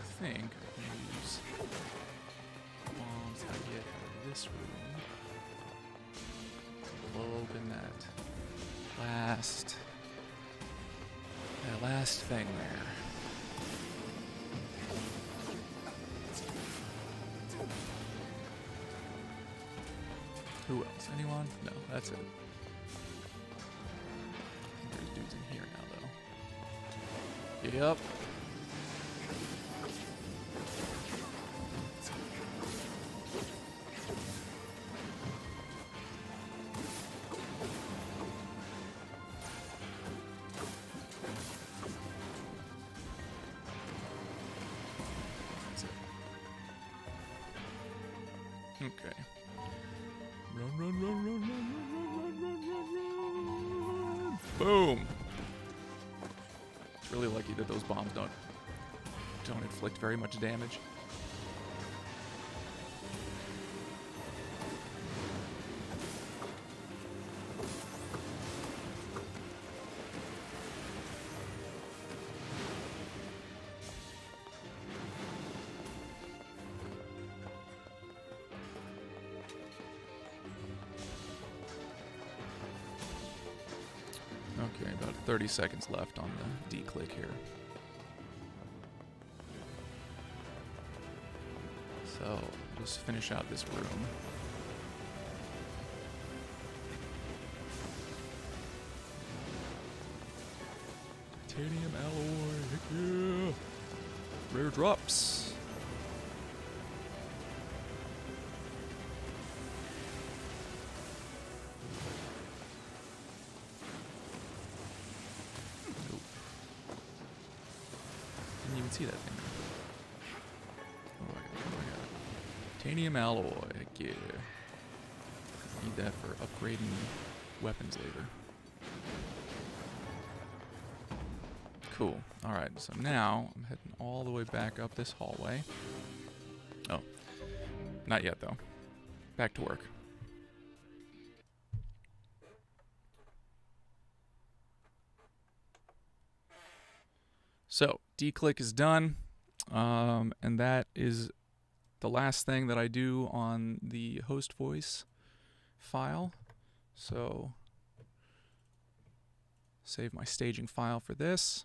I think I can use bombs I get out of this room. Blow open that last thing there. Who else? Anyone? No, that's it. I think there's dudes in here now, though. Yep. Okay. Run. Boom. It's really lucky that those bombs don't inflict very much damage. Okay, about 30 seconds left on the D-click here. So, just finish out this room. Titanium alloy, heck yeah! Rare drops. Nope. Didn't even see that thing. Oh, I got it. Titanium alloy, heck yeah. Need that for upgrading weapons later. Cool. Alright, so now I'm heading all the way back up this hallway. Oh. Not yet, though. Back to work. So, D-click is done. And that is the last thing that I do on the host voice file. So, save my staging file for this.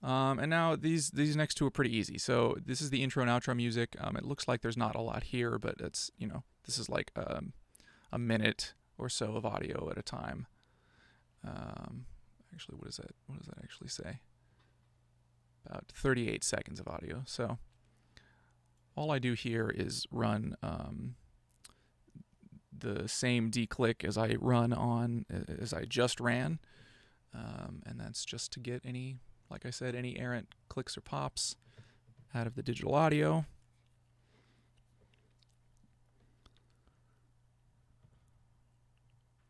And now these next two are pretty easy. So this is the intro and outro music. It looks like there's not a lot here, but it's, you know, this is like a minute or so of audio at a time. Actually, what is that? What does that actually say? About 38 seconds of audio. So all I do here is run the same D-click as I just ran, and that's just to get any, like I said, any errant clicks or pops out of the digital audio.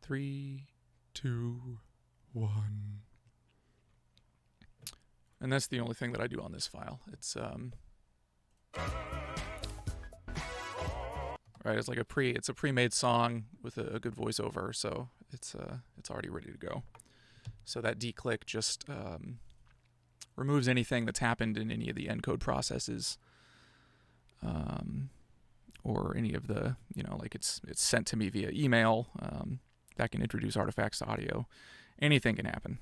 Three, two, one. And that's the only thing that I do on this file. It's right, it's like it's a pre-made song with a good voiceover, so it's already ready to go. So that D-click just removes anything that's happened in any of the encode processes, or any of the, you know, like it's sent to me via email. That can introduce artifacts to audio. Anything can happen.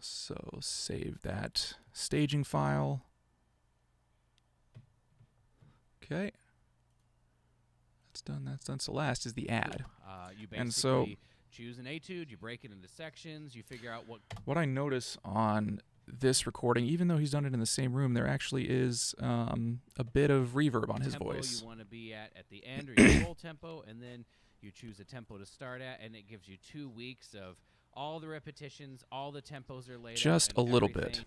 So save that staging file. Okay. That's done. That's done. So last is the add.
You basically
And so
choose an etude, you break it into sections, you figure out
what I notice on this recording, even though he's done it in the same room, there actually is a bit of reverb on his
tempo
voice.
you want to be at the end, or your full tempo, and then you choose a tempo to start at, and it gives you 2 weeks of all the repetitions, all the tempos are laid out.
Just a little bit.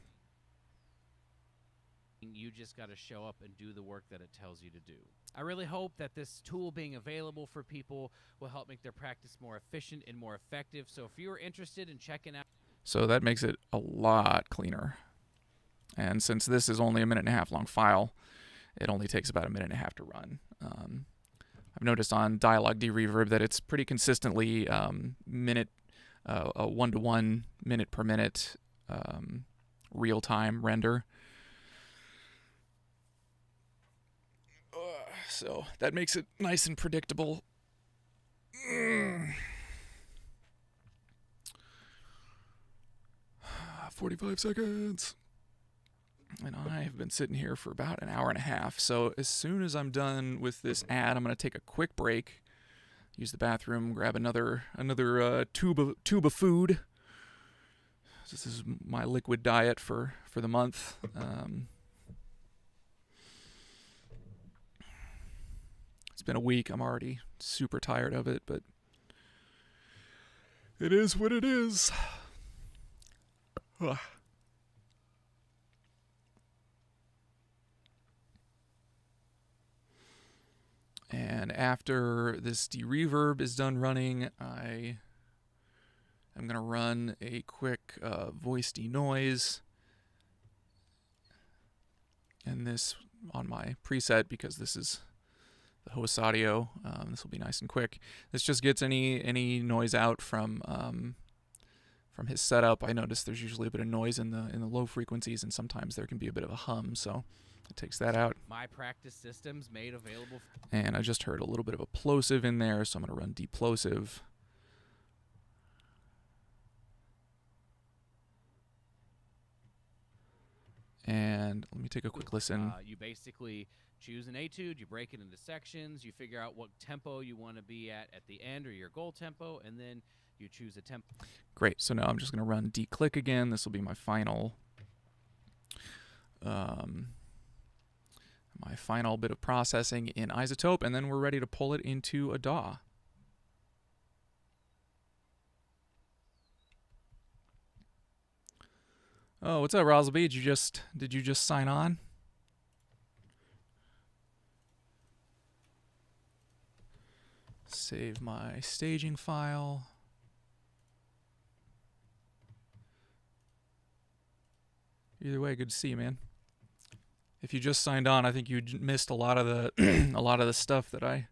everything. You just got to show up and do the work that it tells you to do. I really hope that this tool being available for people will help make their practice more efficient and more effective. So if you're interested in checking out...
So that makes it a lot cleaner. And since this is only a 1.5-minute long file, it only takes about 1.5 minutes to run. I've noticed on Dialog D Reverb that it's pretty consistently a 1-to-1 minute per minute real-time render. So that makes it nice and predictable. 45 seconds. And I have been sitting here for about an hour and a half. So as soon as I'm done with this ad, I'm going to take a quick break, use the bathroom, grab another tube of food. This is my liquid diet for the month. It's been a week. I'm already super tired of it, but it is what it is. Ugh. And after this de-reverb is done running, I am going to run a quick voice denoise. And this on my preset, because this is the host audio. This will be nice and quick. This just gets any noise out from his setup. I notice there's usually a bit of noise in the low frequencies, and sometimes there can be a bit of a hum. So It takes that out.
My practice systems made available.
And I just heard a little bit of a plosive in there, so I'm going to run deplosive. And let me take a quick listen.
You basically choose an etude, you break it into sections, you figure out what tempo you want to be at the end, or your goal tempo, and then you choose a tempo.
Great, so now I'm just going to run declick again. This will be my final bit of processing in iZotope, and then we're ready to pull it into a DAW. Oh, what's up, Rosalby? Did you just sign on? Save my staging file. Either way, good to see you, man. If you just signed on, I think you missed a lot of the a lot of the stuff that I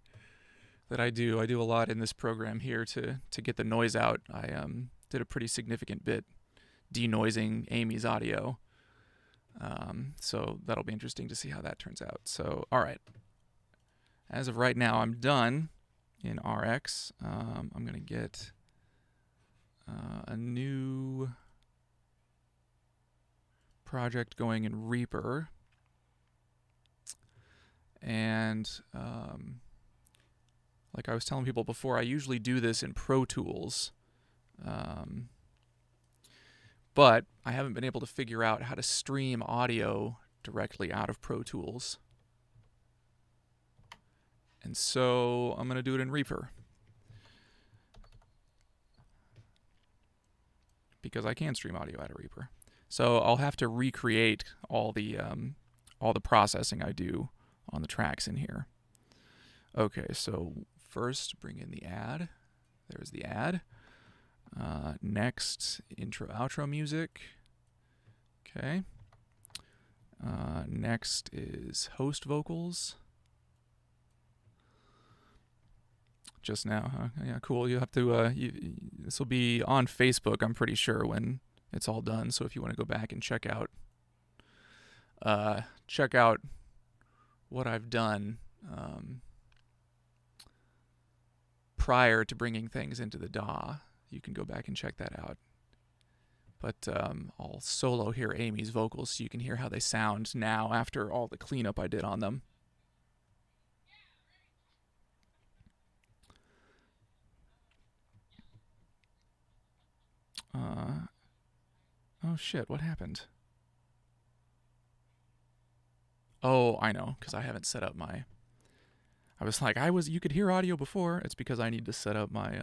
do. I do a lot in this program here to get the noise out. I did a pretty significant bit denoising Amy's audio. So that'll be interesting to see how that turns out. So, all right. As of right now, I'm done in RX. I'm going to get a new project going in Reaper. And like I was telling people before, I usually do this in Pro Tools. But I haven't been able to figure out how to stream audio directly out of Pro Tools. And so I'm going to do it in Reaper. Because I can stream audio out of Reaper. So I'll have to recreate all the processing I do on the tracks in here. Okay, so first bring in the ad. There's the ad. Next, intro, outro music. Okay. Next is host vocals. Just now, huh? Yeah, cool. You have to, this will be on Facebook, I'm pretty sure, when it's all done. So if you want to go back and check out what I've done, prior to bringing things into the DAW, you can go back and check that out. But I'll solo here Amy's vocals so you can hear how they sound now after all the cleanup I did on them. Oh shit, what happened? Oh, I know, because I haven't set up my... I was like, you could hear audio before. It's because I need to set up my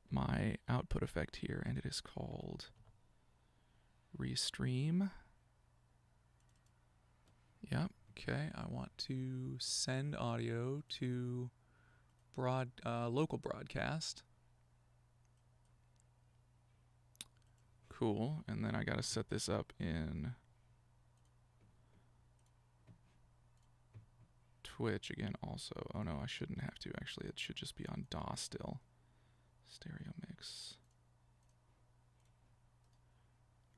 my output effect here, and it is called Restream. Yep, okay. I want to send audio to local broadcast. Cool, and then I gotta set this up in Twitch again also. Oh no, I shouldn't have to actually. It should just be on DAW still. Stereo mix.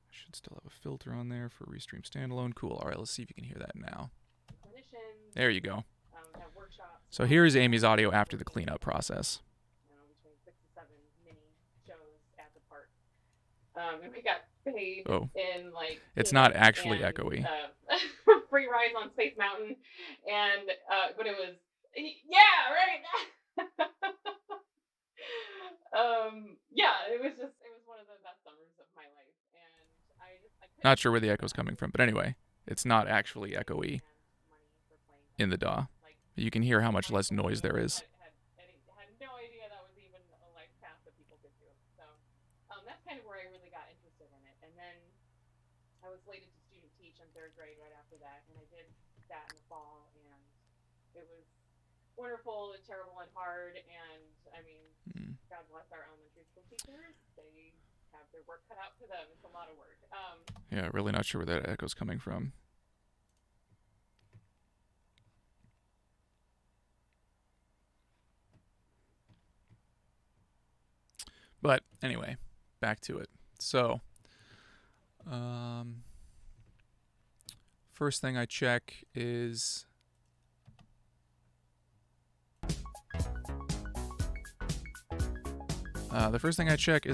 I should still have a filter on there for Restream standalone. Cool. All right, let's see if you can hear that now. There you go. So here's Amy's audio after the cleanup process.
Between 6 and 7 mini shows at the park. And we got paid in like...
It's not actually echoey.
Free rides on Space Mountain. And, but it was... Yeah, right! Yeah, it was one of the best summers of my life. And
not sure where the echo's coming from, but anyway, it's not actually echoey in the DAW. You can hear how much less noise there is.
I had no idea that was even a life path that people could do. So that's kind of where I really got interested in it. And then I was slated to student teach in 3rd grade right after that, and I did that in the fall, and it was wonderful and terrible and hard. And I mean, God bless our elementary school teachers. They have their work cut out for them. It's a lot of work.
Yeah, really not sure where that echo's coming from. But anyway, back to it. So, first thing I check is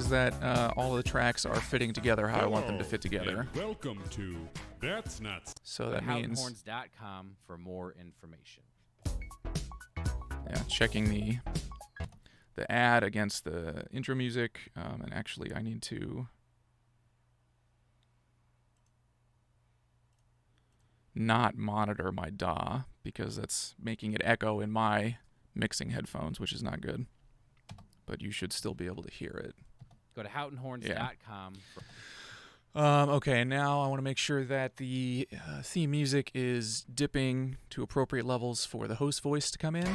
that all of the tracks are fitting together how I want them to fit together.
And welcome to That's Not.
So that means
houghtonhorns.com for more information.
yeah, checking the ad against the intro music, and actually I need to not monitor my DAW because that's making it echo in my mixing headphones, which is not good. But you should still be able to hear it.
Go to houghtonhorns.com.
Okay, now I want to make sure that the theme music is dipping to appropriate levels for the host voice to come in.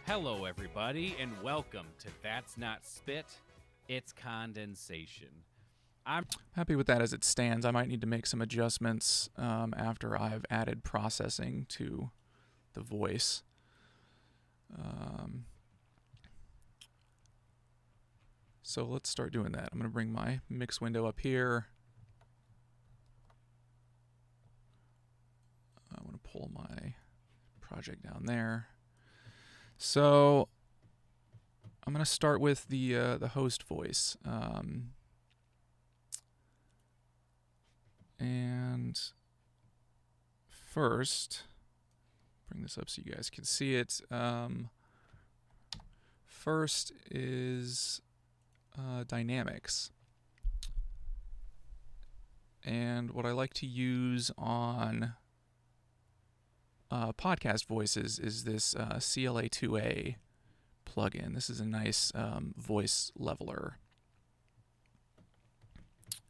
Hello, everybody, and welcome to That's Not Spit, It's Condensation. I'm
Happy with that as it stands. I might need to make some adjustments after I've added processing to the voice. So let's start doing that. I'm going to bring my mix window up here. I want to pull my project down there. So I'm going to start with the host voice. And first, bring this up so you guys can see it. First is dynamics. And what I like to use on podcast voices is this CLA2A plugin. This is a nice voice leveler.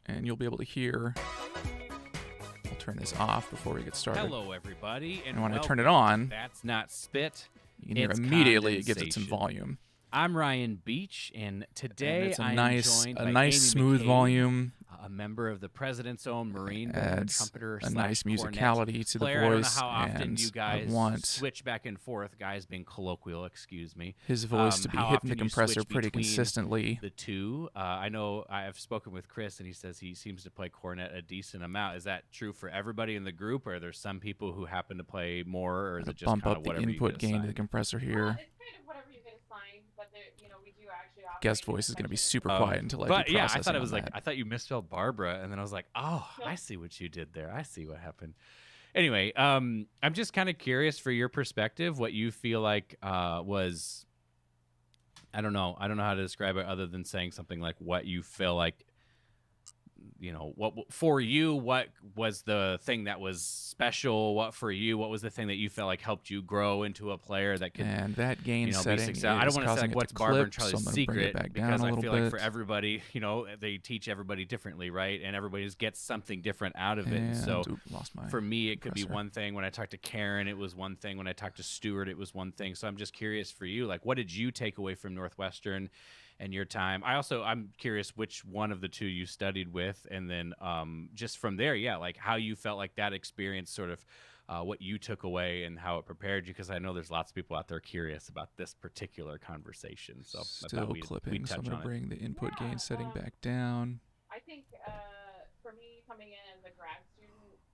And you'll be able to hear. I'll turn this off before we get started.
Hello, everybody, and
when I
welcome
turn it on,
to That's Not Spit.
you can hear
It's
immediately it gives it some
condensation.
volume.
I'm Ryan Beach, and today
And it's
I'm joined by
nice
Amy
smooth
McCabe,
volume.
a member of the President's Own Marine Band,
Adds
trumpeter
a
slash
nice
cornet
musicality to the
player.
voice,
I don't know how often
and
you guys
I want
switch back and forth, guys being colloquial, excuse me.
his voice to be
how
hitting the
often you
compressor
switch
pretty
between
consistently.
The two. I know I've spoken with Chris, and he says he seems to play cornet a decent amount. Is that true for everybody in the group, or are there some people who happen to play more, or is it just
Bump
kind
up
of
the
whatever
input
you get
gain to the
assigned?
compressor
Well,
here.
it's kind of whatever you get assigned, but we do actually operate
Guest
in a
voice is going to be
section
super
of-
quiet until I
But
do
yeah, I
processing
thought it
on
was like
that.
I thought you misspelled Barbara, and then I was like, oh, I see what you did there. I see what happened. Anyway, I'm just kind of curious for your perspective, what you feel like was. I don't know how to describe it other than saying something like what you feel like. What for you? What was the thing that was special? What for you? What was the thing that you felt like helped you grow into a player that could
And that gain
be
setting
successful? I don't
is
want to say
causing
like
it
what's
to
Barbara and
clip, so
Charlie's
I'm gonna bring it
secret
back down
because
a
I
little
feel
bit.
like for everybody, they teach everybody differently, right? And everybody just gets something different out of it.
And,
So
lost my
for me, it could be
compressor.
one thing. When I talked to Karen, it was one thing. When I talked to Stuart, it was one thing. So I'm just curious for you, like, what did you take away from Northwestern and your time? I'm curious which one of the two you studied with, and then just from there, like how you felt like that experience sort of what you took away and how it prepared you, because I know there's lots of people out there curious about this particular conversation. So I
Still
thought we'd
clipping, so I'm
touch
going
on
to
it.
bring the input
Yeah,
gain setting back down.
I think for me coming in as a grad student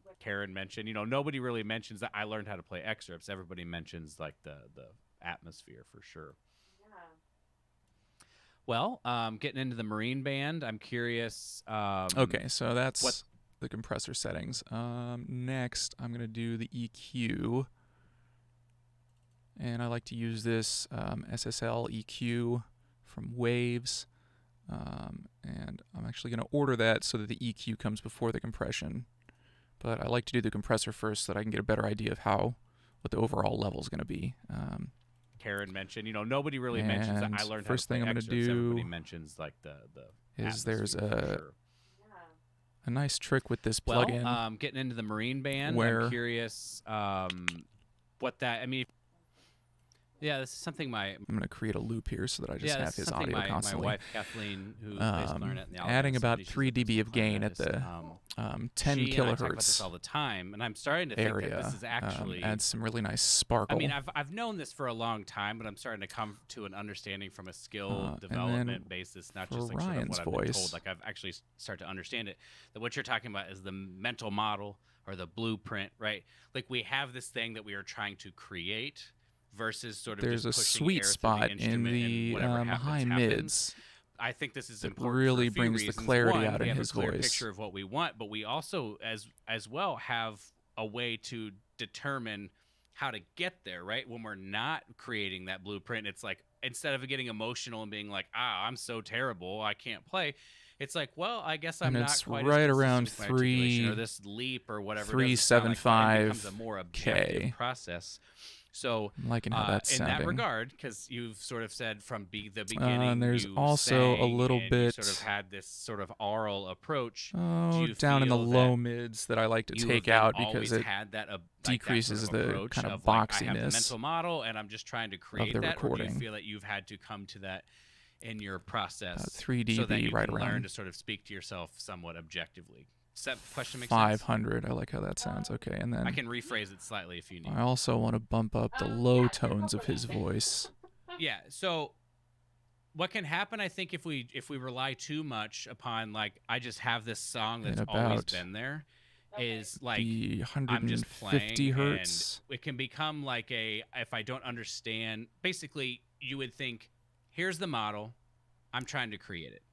with
Karen mentioned, nobody really mentions that I learned how to play excerpts. Everybody mentions like the atmosphere for sure.
yeah.
Well, getting into the Marine Band, I'm curious.
Okay, so that's
what-
the compressor settings. Next, I'm going to do the EQ. And I like to use this SSL EQ from Waves. And I'm actually going to order that so that the EQ comes before the compression. But I like to do the compressor first so that I can get a better idea of what the overall level is going to be.
Karen mentioned, nobody really mentions that I
And
learned
first
how to
thing
play
I'm gonna
excerpts. Everybody
do
mentions like the
is there's
atmosphere for
a
sure.
a nice trick with this
Well,
plugin.
getting into the Marine Band,
where-
I'm curious what that. I mean, Yeah, this is something my
I'm going to create a loop here so that I just
yeah,
have
this is
his
something
audio
my
constantly.
wife Kathleen, who plays clarinet in the Alabama
Adding about
Symphony,
3
she's a
dB of gain at
principal
the
clarinetist.
10
she and I talk about this
kilohertz
all the time, and I'm starting to think
area.
that this is actually.
Adds some really nice sparkle.
I mean, I've known this for a long time, but I'm starting to come to an understanding from a skill
and
development
then
basis, not
for
just like
Ryan's
sort of what I've been
voice.
told. Like I've actually started to understand it. That what you're talking about is the mental model or the blueprint, right? Like we have this thing that we are trying to create versus sort of
There's
just
a
pushing
sweet
air through
spot
the
in
instrument
the
and whatever happens,
high
happens.
mids.
I think this is
that
important.
really
for a few
brings the
reasons.
clarity
One,
out
we
in
have
his
a clear
voice.
picture of what we want, but we also, as well, have a way to determine how to get there. Right when we're not creating that blueprint, it's like instead of getting emotional and being like, I'm so terrible, I can't play. It's like, well, I guess I'm
And
not
it's
quite
right
as consistent
around
with my articulation,
3
or this leap or whatever. It doesn't sound like that, and it becomes a more objective
K.
process. So,
I'm liking how that's
in
sounding.
that regard, because you've sort of said from the beginning,
and there's
you
also a
sang
little
and
bit.
you sort of had this sort of aural approach.
Oh,
you
down in the
feel
low
that
mids that I like to
you
take
have
out
then
because
always
it
had that,
decreases
that sort of
the
approach
kind of
like, I have the
boxiness
mental model, and I'm just trying to create
the
that. Or do
recording.
you feel that you've had to come to that in your process,
3
so that
dB
you
right
can learn
around
to sort of speak to yourself somewhat objectively? Does that question make
500. I like how that sounds. Okay, and
sense?
then
I can rephrase it slightly if you need.
I also want to bump up the low tones of his voice.
Yeah. So, what can happen, I think, if we rely too much upon like I just have this song that's
At
always
about
been there, is like
The
I'm just
150
playing,
hertz.
and it can become like if I don't understand. Basically, you would think, here's the model, I'm trying to create it,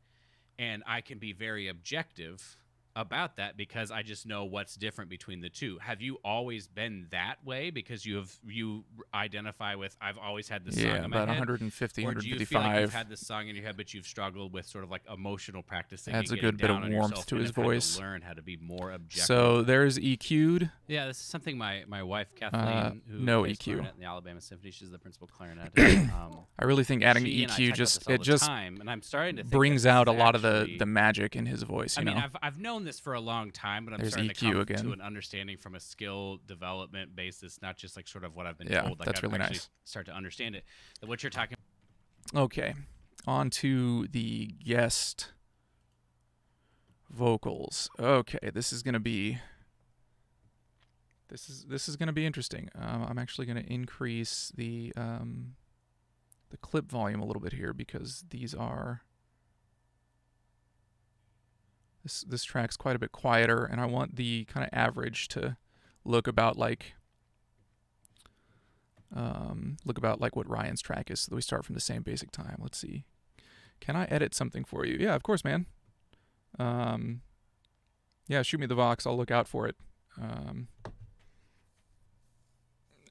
and I can be very objective about that because I just know what's different between the two. Have you always been that way because you identify with I've always had this song in my
about
head?
150,
Or do you
155.
feel like you've had this song in your head, but you've struggled with sort of like emotional practicing?
Adds
and
a good
getting
bit of
down on
warmth
yourself
to
and
his
have had to
voice.
learn how to be more objective.
So there's EQ'd.
Yeah, this is something my wife Kathleen, who
no
plays
EQ.
clarinet in the Alabama Symphony, she's the principal clarinetist.
I really think adding
she and I
EQ
talk about
just
this all
it
the
just
time, and I'm starting to think
brings
that this
out a
is
lot
actually-
of the magic in his voice. You
I mean,
know,
I've known this for a long time, but I'm
There's
starting
EQ
to come
again.
to an understanding from a skill development basis, not just like sort of what I've been
Yeah,
told. Like
that's
I've
really
actually
nice.
start to understand it. That what you're talking.
Okay, on to the guest vocals. Okay, this is gonna be interesting. I'm actually gonna increase the clip volume a little bit here because these are this track's quite a bit quieter, and I want the kind of average to look about like what Ryan's track is, so that we start from the same basic time. Let's see. Can I edit something for you? Yeah, of course, man. Yeah, shoot me the Vox. I'll look out for it. And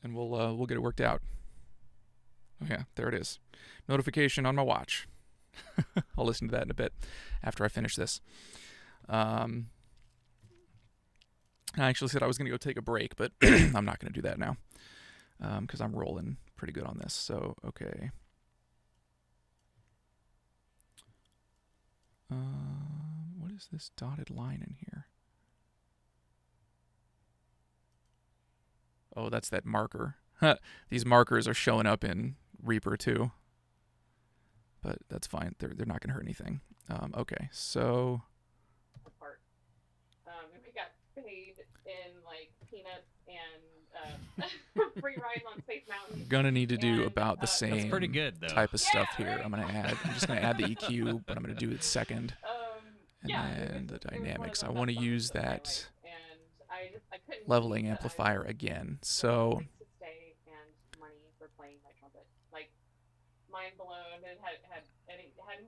we'll get it worked out. Oh yeah, there it is. Notification on my watch. I'll listen to that in a bit after I finish this. I actually said I was going to go take a break, but I'm not going to do that now because I'm rolling pretty good on this. So, okay. What is this dotted line in here? Oh, that's that marker. These markers are showing up in Reaper too. But that's fine. They're not going to hurt anything. Okay, so...
Apart. And we got paid in like peanuts and free rides on Space Mountain.
Gonna need to do
And,
about the
that's
same
pretty good, though.
type of stuff
Yeah,
here.
right?
I'm just gonna add the EQ, but I'm gonna do it second. And
Yeah,
then the
it was one of
dynamics. I
those
want to
songs
use
I
that
liked, and I couldn't
leveling
believe that I
amplifier
was
again.
so
So
place to stay and money for playing my trumpet. Like mind blown, and had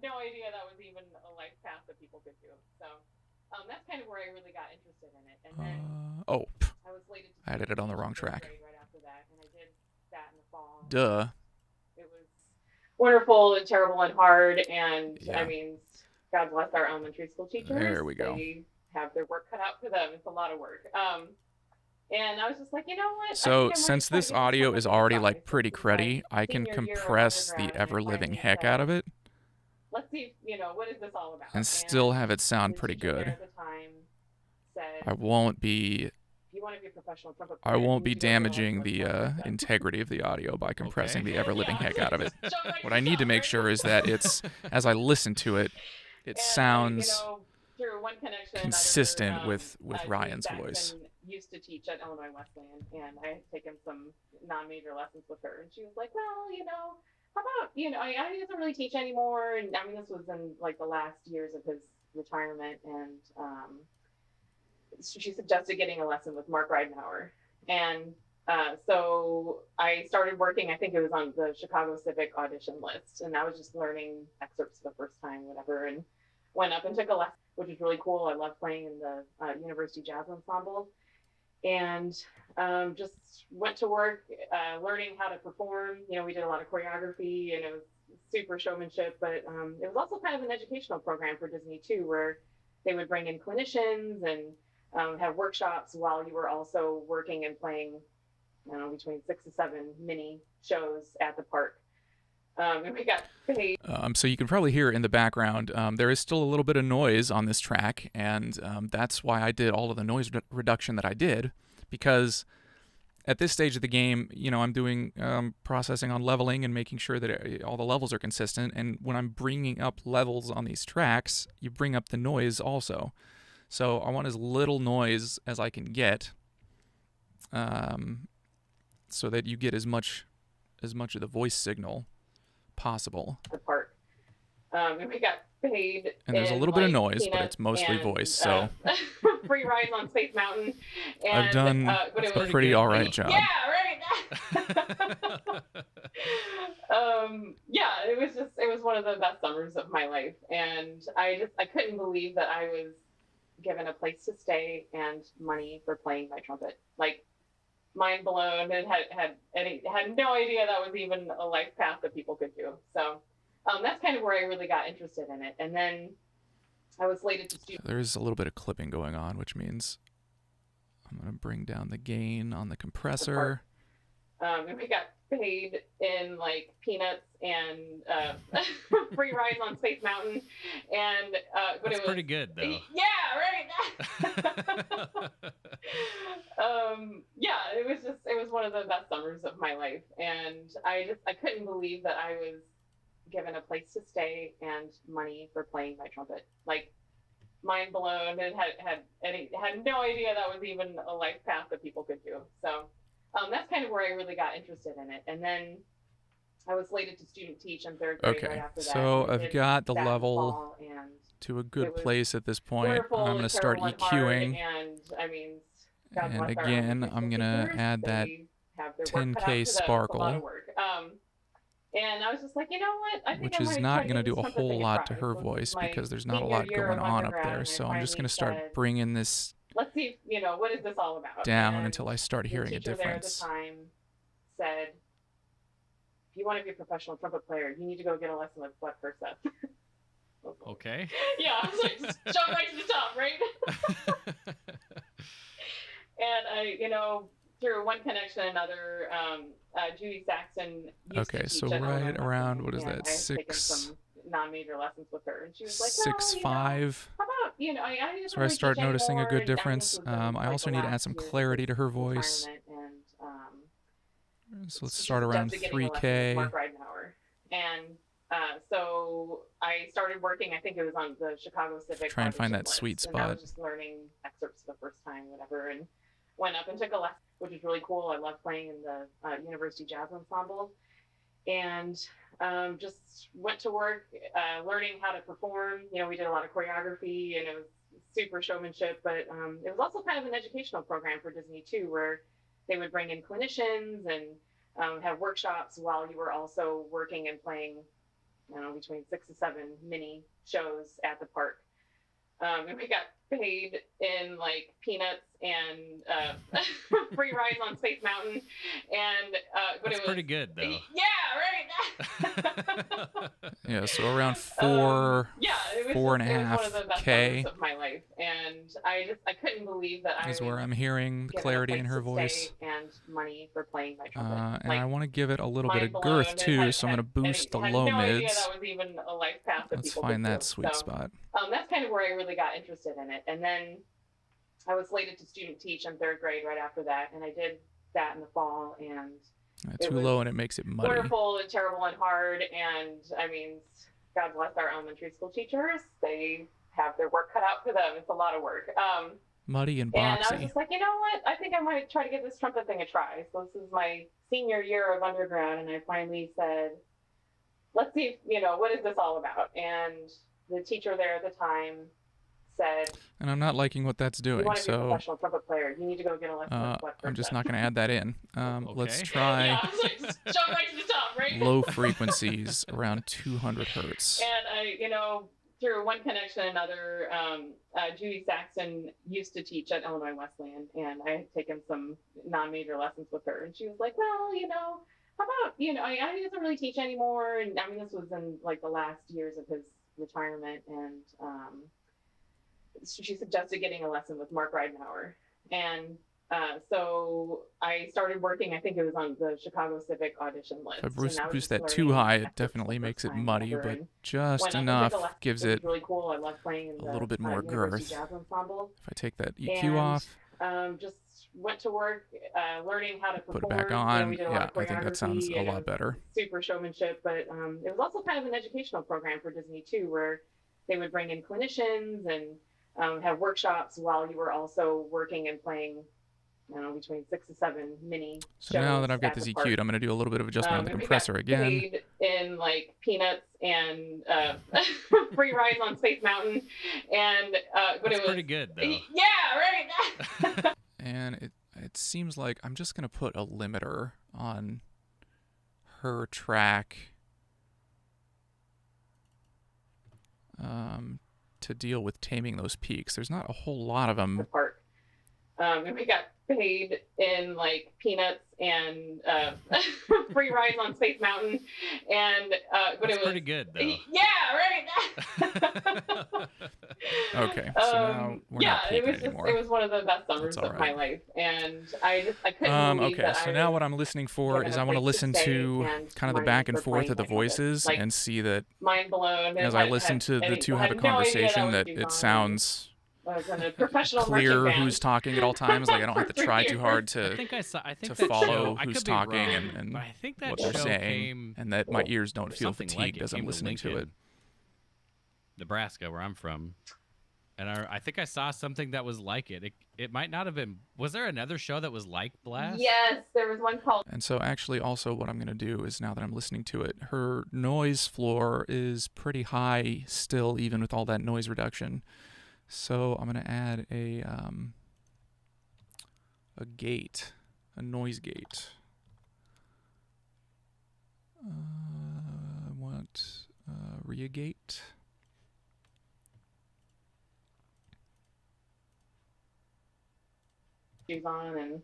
no idea that was even a life path that people could do. So that's kind of where I really got interested in it. And then I was slated to
I added it on the wrong
fifth
track.
grade right after that, and I did that in the fall.
Duh.
It was wonderful and terrible and hard, and
Yeah.
I mean, God bless our elementary school teachers.
There we go.
They have their work cut out for them. It's a lot of work. And I was just like, you know what? I
So
think I'm ready
since
to try
this
to do
audio
something
is already
else.
like pretty
This is my
cruddy, I can
senior year of
compress the
undergrad, and I
ever-living
finally
heck
said,
out of it
Let's see, what is this all about?
and still have it
the
sound pretty
teacher there
good.
at the time said,
I won't be
if you want to be a professional trumpet
I
player,
won't
you
be
need to go get a lesson
damaging
with
the
one person.
integrity of the audio by compressing
Okay.
the ever-living
Yeah.
heck out of it.
Jump right
What
to
I
the
need to
top,
make
right?
sure is that it's, as I listen to it, it
And,
sounds
you know, through one connection,
consistent
another,
with
Judy
Ryan's
Saxon
voice.
used to teach at Illinois Wesleyan, and I had taken some non-major lessons with her, and she was like, "Well, you know, how about, you know, he doesn't really teach anymore." And I mean, this was in like the last years of his retirement, and she suggested getting a lesson with Mark Ridenhour, and so I started working. I think it was on the Chicago Civic audition list, and I was just learning excerpts for the first time, whatever, and went up and took a lesson, which was really cool. I love playing in the University Jazz Ensemble, and just went to work learning how to perform. You know, we did a lot of choreography, and it was super showmanship, but it was also kind of an educational program for Disney too, where they would bring in clinicians and have workshops while you were also working and playing, I don't know, between 6 to 7 mini shows at the park. And we got paid.
So you can probably hear in the background, there is still a little bit of noise on this track, and that's why I did all of the noise reduction that I did, because at this stage of the game, you know, I'm doing processing on leveling and making sure that all the levels are consistent, and when I'm bringing up levels on these tracks, you bring up the noise also. So I want as little noise as I can get, so that you get as much of the voice signal possible.
The park. And we got paid.
And there's a
in,
little bit of
like,
noise, but it's mostly
peanuts
voice, so
free rides on Space Mountain. And,
I've done
but it
a
was,
pretty alright job.
yeah, right. Yeah, it was one of the best summers of my life, and I couldn't believe that I was given a place to stay and money for playing my trumpet. Like, mind blown, and had no idea that was even a life path that people could do. So that's kind of where I really got interested in it. And then I was slated to student.
There's a little bit of clipping going on, which means I'm going to bring down the gain on the compressor.
And we got paid in like peanuts and free rides on Space Mountain, and but
That's
it was
pretty good, though.
Yeah, right. Yeah, it was one of the best summers of my life, and I couldn't believe that I was given a place to stay and money for playing my trumpet. Like, mind blown, and had no idea that was even a life path that people could do. So that's kind of where I really got interested in it. And then I was slated to student teach in third grade right
Okay,
after that.
so
and
I've
did
got the
that in the
level
fall, and
to a
it
good
was
place at this point.
wonderful,
I'm going to
and
start
Carol went hard,
EQing.
and I mean, God
And
bless our
again,
artistic
I'm gonna
teachers.
add that
They have their work cut out
10K
for them. It's a lot
sparkle,
of work. And I was just like, you know what? I think
which
I
is
might
not
try to
going to
give
do a
this trumpet
whole
thing
lot to
try.
her
This is
voice
my
because there's not a
senior
lot
year
going
of
on up
undergrad,
there.
and
So
I
I'm just going to
finally
start
said,
bringing this
let's see, you know, what is this all about?
down
And
until I start
the
hearing a
teacher there at the
difference.
time said, if you want to be a professional trumpet player, you need to go get a lesson with Bud Perseth.
Okay.
Yeah, I was like, just jump right to the top, right? And I, you know, through one connection and another, Judy Saxon used
Okay,
to
so
teach at Illinois
right around,
Wesleyan,
what is
and
that,
I had taken
6,
some non-major lessons with her, and she was like, well, you know,
6'5"?
how about, you know, I didn't
So I
really
start
teach
noticing a
anymore,
good
and I mean,
difference.
this was in,
I
like,
also
the
need to add
last
some
years of
clarity
his
to her voice.
retirement, and
So let's
she
start around
suggested getting a lesson with
3K.
Mark Ridenhour. And so I started working, I think it was on the Chicago Civic
Try and find
audition
that sweet
list, and I
spot.
was just learning excerpts for the first time, whatever, and went up and took a lesson, which was really cool. I love playing in the University Jazz Ensemble, and just went to work learning how to perform. You know, we did a lot of choreography, and it was super showmanship, but it was also kind of an educational program for Disney too, where they would bring in clinicians and have workshops while you were also working and playing, I don't know, between 6 to 7 mini shows at the park. And we got paid in like peanuts and free rides on Space Mountain, and but
That's
it was
pretty good, though.
Yeah, right.
Yeah, so around 4,
Yeah, it was
4 and a
it was
half
one of the best
K
summers of my life, and I couldn't believe that I
is
was
where I'm hearing the
given a
clarity in
place
her
to
voice.
stay and money for playing my trumpet.
And I want to give it a little bit of
mind blown,
girth
and
too, so I'm going to boost the
had
low
no idea
mids.
that was even a life path that
Let's
people
find
could
that
do.
sweet
So,
spot.
that's kind of where I really got interested in it. And then I I was slated to student teach in 3rd grade right after that, and I did that in the fall, and
Too low and it makes it muddy.
wonderful and terrible and hard. And I mean, God bless our elementary school teachers. They have their work cut out for them. It's a lot of work.
Muddy and
And I was
boxy.
just like, you know what? I think I might try to give this trumpet thing a try. So this is my senior year of undergrad, and I finally said, let's see, what is this all about? And the teacher there at the time said,
And I'm not liking what that's
you
doing,
want to be a
so
professional trumpet player, you need to go get a lesson with
I'm just not going to add that in. Let's
Okay.
try
Yeah, I was like, just jump right to the top, right?
low frequencies around 200 hertz.
And I, through one connection and another, Judy Saxton used to teach at Illinois Wesleyan, and I had taken some non-major lessons with her, and she was like, well, how about, he doesn't really teach anymore. And I mean, this was in like the last years of his retirement, and she suggested getting a lesson with Mark Ridenhour. And so I started working, I think it was on the Chicago Civic audition list.
If I
and I was
boost
just
that too
learning
high, it
Texas
definitely
for the
makes
first
it
time
muddy,
ever.
but
And
just
when I took
enough
the lesson,
gives
it was
it
really cool. I love playing in
a
the
little bit more
University
girth.
Jazz Ensemble.
If I take that EQ
And,
off,
just went to work learning how to
put
perform.
it back on,
we did a lot
yeah,
of
I think that sounds
choreography,
a
and it
lot
was
better.
super showmanship, but it was also kind of an educational program for Disney too, where they would bring in clinicians and have workshops while you were also working and playing, between 6 to 7 mini
So now
shows
that I've got
at
this
the
EQ'd,
park.
I'm going to do a little bit of adjustment on the
And we
compressor
got
again.
paid in like peanuts and free rides on Space Mountain, and but
That's
it was
pretty good, though.
Yeah, right.
And it seems like I'm just going to put a limiter on her track to deal with taming those peaks. There's not a whole lot of
The
them.
park, and we got paid in like peanuts and free rides on Space Mountain, and but
That's
it was
pretty good, though.
Yeah, right.
Okay, so now we're
yeah,
not
it
peaking
was
anymore.
it was one of the best summers
That's all
of my
right.
life, and I couldn't believe
Okay,
that
so
I
now
was
what I'm listening for
given
is
a
I want to
place
listen
stay
to
and
kind of the
money
back and
for
forth
playing
of the
my trumpet.
voices
Like,
and see that
mind blown.
as I listen to the two have a conversation that it sounds
I was in a professional
clear
marching band.
who's talking at all times. Like I don't have to
For
try
3
too hard
I
to
think I saw. I think
to
that
follow
show, I
who's
could be
talking
wrong,
and
but I think that
what
show
they're saying,
came
and that my ears don't
or
feel
something
fatigued
like
as I'm
came
listening to it.
Lincoln, Nebraska, where I'm from, and I think I saw something that was like it. It might not have been. Was there another show that was like Blast?
Yes, there was one called.
And so actually also what I'm going to do is now that I'm listening to it, her noise floor is pretty high still, even with all that noise reduction. So I'm going to add a gate, a noise gate. I want RIA gate.
Shoes on, and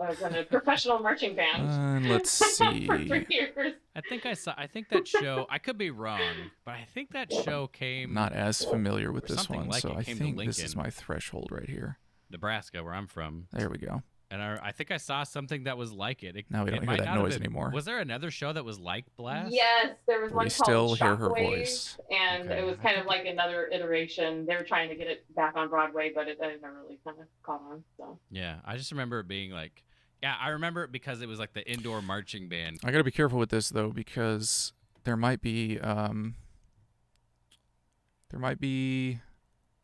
I was in a professional marching band
And let's see.
for 3 years.
I think I saw. I think that show. I could be wrong, but I think that show came
Not as familiar with
or
this
something
one,
like
so
it
I
came to
think this is
Lincoln.
my threshold right here.
Nebraska, where I'm from,
There we go.
and I think I saw something that was like it.
Now we don't
it
hear
might
that
not have
noise
been-
anymore.
Was there another show that was like Blast?
Yes, there was
But
one
we
called
still hear her
Shockwave,
voice.
and
Okay.
it was kind of like another iteration. They were trying to get it back on Broadway, but it never really kind of caught on. So
Yeah, I just remember it being like, yeah, I remember it because it was like the indoor marching band.
I gotta be careful with this though, because there might be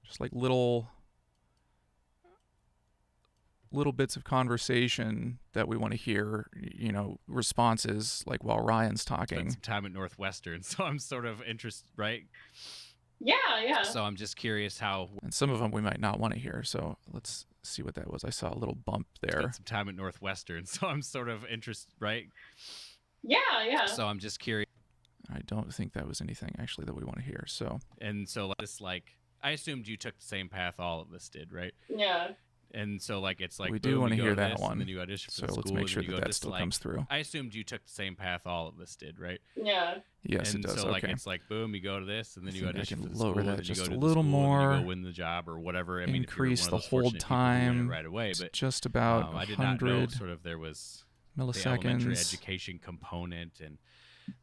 just like little bits of conversation that we want to hear, responses like while Ryan's
Spent
talking.
some time at Northwestern, so I'm sort of interested, right?
yeah.
So I'm just curious how.
And some of them we might not want to hear. So let's see what that was. I saw a little bump there.
Spent some time at Northwestern, so I'm sort of interested, right?
Yeah.
So I'm just curious,
I don't think that was anything actually that we want to hear. So
and so like this, like I assumed you took the same path all of us did, right?
Yeah.
And so like it's like
we do
boom,
want to
you go
hear that
this,
one.
and then you audition for
So
the
let's
school,
make
and
sure
then you
that
go
that
this,
still
like,
comes through.
I assumed you took the same path all of us did, right?
Yeah.
Yes,
and
it does.
so like
Okay.
it's like boom, you go to this, and then
I
you
think I
audition
can
for the
lower
school,
that
and then you
just
go
a
to
little
the school, and you
more,
go win the job or whatever. I mean,
Increase
if you're
the
one of those
hold
fortunate people who win it
time.
right away,
It's
but
just about
I did not know
100
sort of there was the elementary
milliseconds.
education component, and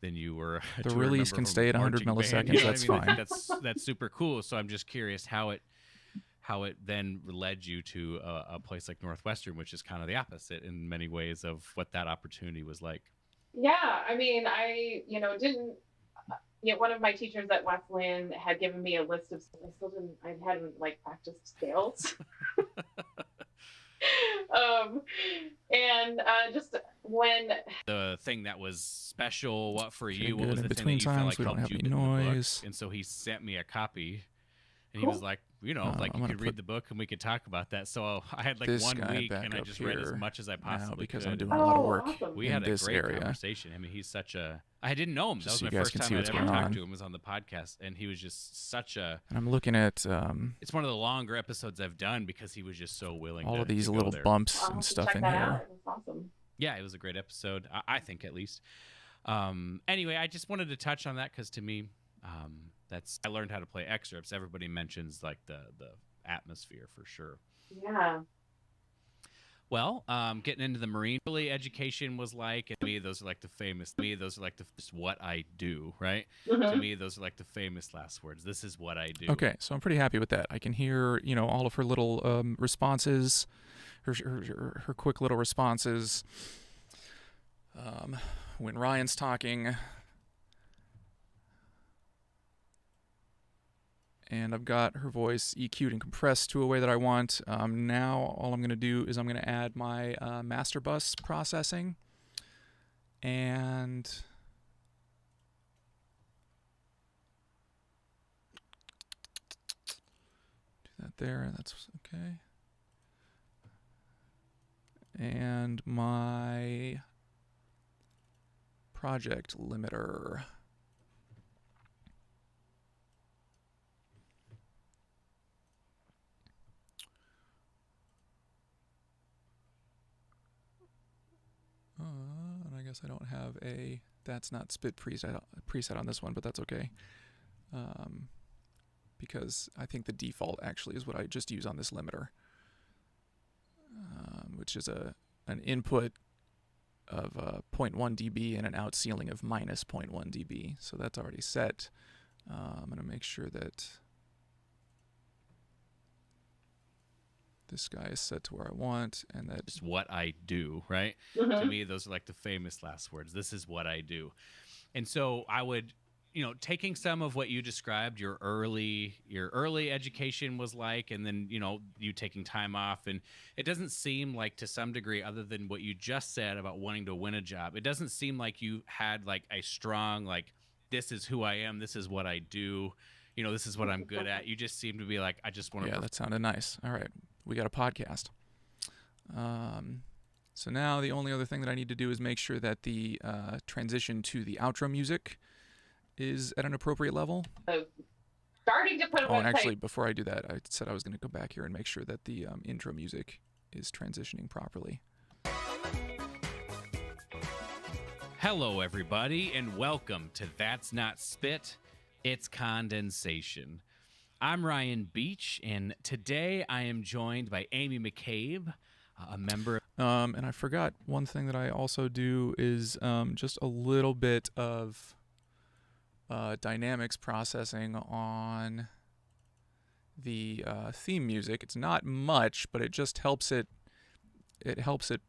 then you were
The
to
release
remember
can
from
stay at 100
marching band,
milliseconds,
you know what
that's
I mean? I
fine.
think that's super cool. So I'm just curious how it how it then led you to a place like Northwestern, which is kind of the opposite in many ways of what that opportunity was like.
Yeah, I mean, I, didn't, one of my teachers at Wesleyan had given me a list of, I hadn't like practiced scales. Just when
the thing that was special, what for you,
Okay,
what was
good.
the
In
thing that you
between
felt
times,
like
we don't
helped
have
you
any
in the book?
noise.
And so he sent me a copy. And he
Cool.
was like, like
I'm
you
gonna
could read
put
the book and we could talk about that. So I had like
this
1
guy
week
back
and I
up
just read as
here
much as I
now
possibly
because
could.
I'm doing a lot of
Oh,
work
awesome.
We
in
had a
this
great
area.
conversation. I mean, I didn't know him.
Just
That
so
was
you
my
guys
first
can see
time I'd
what's
ever
going
talked
on.
to him was on the podcast, and he was just such a.
And I'm looking at
It's one of the longer episodes I've done because he was just so willing.
all
to,
of these
to go
little
there.
bumps
I'll have
and
to
stuff
check
in
that
here.
out. It was awesome.
Yeah, it was a great episode. I think at least. Anyway, I just wanted to touch on that because to me, I learned how to play excerpts. Everybody mentions like the atmosphere for sure.
Yeah.
Well, getting into the Marine early education was like, and to me, those are like the famous. To me, those are like just what I do, right? To me, those are like the famous last words. This is what I do.
Okay, so I'm pretty happy with that. I can hear, all of her little responses, her quick little responses. When Ryan's talking, and I've got her voice EQ'd and compressed to a way that I want. Now all I'm going to do is I'm going to add my master bus processing, and do that there. That's okay. And my project limiter. And I guess I don't have a That's Not Spit preset on this one, but that's okay. Because I think the default actually is what I just use on this limiter, which is an input of 0.1 dB and an out ceiling of minus 0.1 dB. So that's already set. I'm going to make sure that this guy is set to where I want, and that
Just what I do, right? To me, those are like the famous last words. This is what I do. And so I would, taking some of what you described, your early education was like, and then, you taking time off. And it doesn't seem like, to some degree, other than what you just said about wanting to win a job, it doesn't seem like you had like a strong, like, this is who I am, this is what I do, this is what I'm good at. You just seem to be like, I just want to.
Yeah, that sounded nice. All right, we got a podcast. So now the only other thing that I need to do is make sure that the transition to the outro music is at an appropriate level.
Starting to put a
Oh, and
website.
actually, before I do that, I said I was going to go back here and make sure that the intro music is transitioning properly.
Hello, everybody, and welcome to That's Not Spit, It's Condensation. I'm Ryan Beach, and today I am joined by Amy McCabe, a member of...
And I forgot one thing that I also do is just a little bit of dynamics processing on the theme music. It's not much, but it just helps it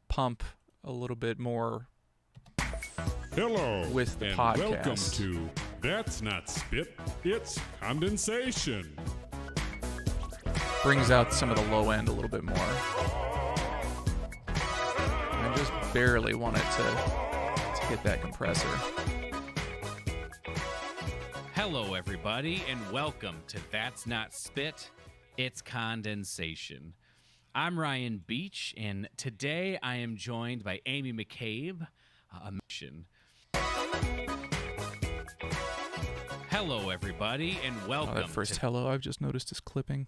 pump a little bit more.
Hello,
With the
and
podcast.
welcome to That's Not Spit, It's Condensation.
Brings out some of the low end a little bit more. I just barely want it to hit that compressor.
Hello, everybody, and welcome to That's Not Spit, It's Condensation. I'm Ryan Beach, and today I am joined by Amy McCabe, a mission. Hello, everybody, and welcome
That first
to...
hello I've just noticed is clipping.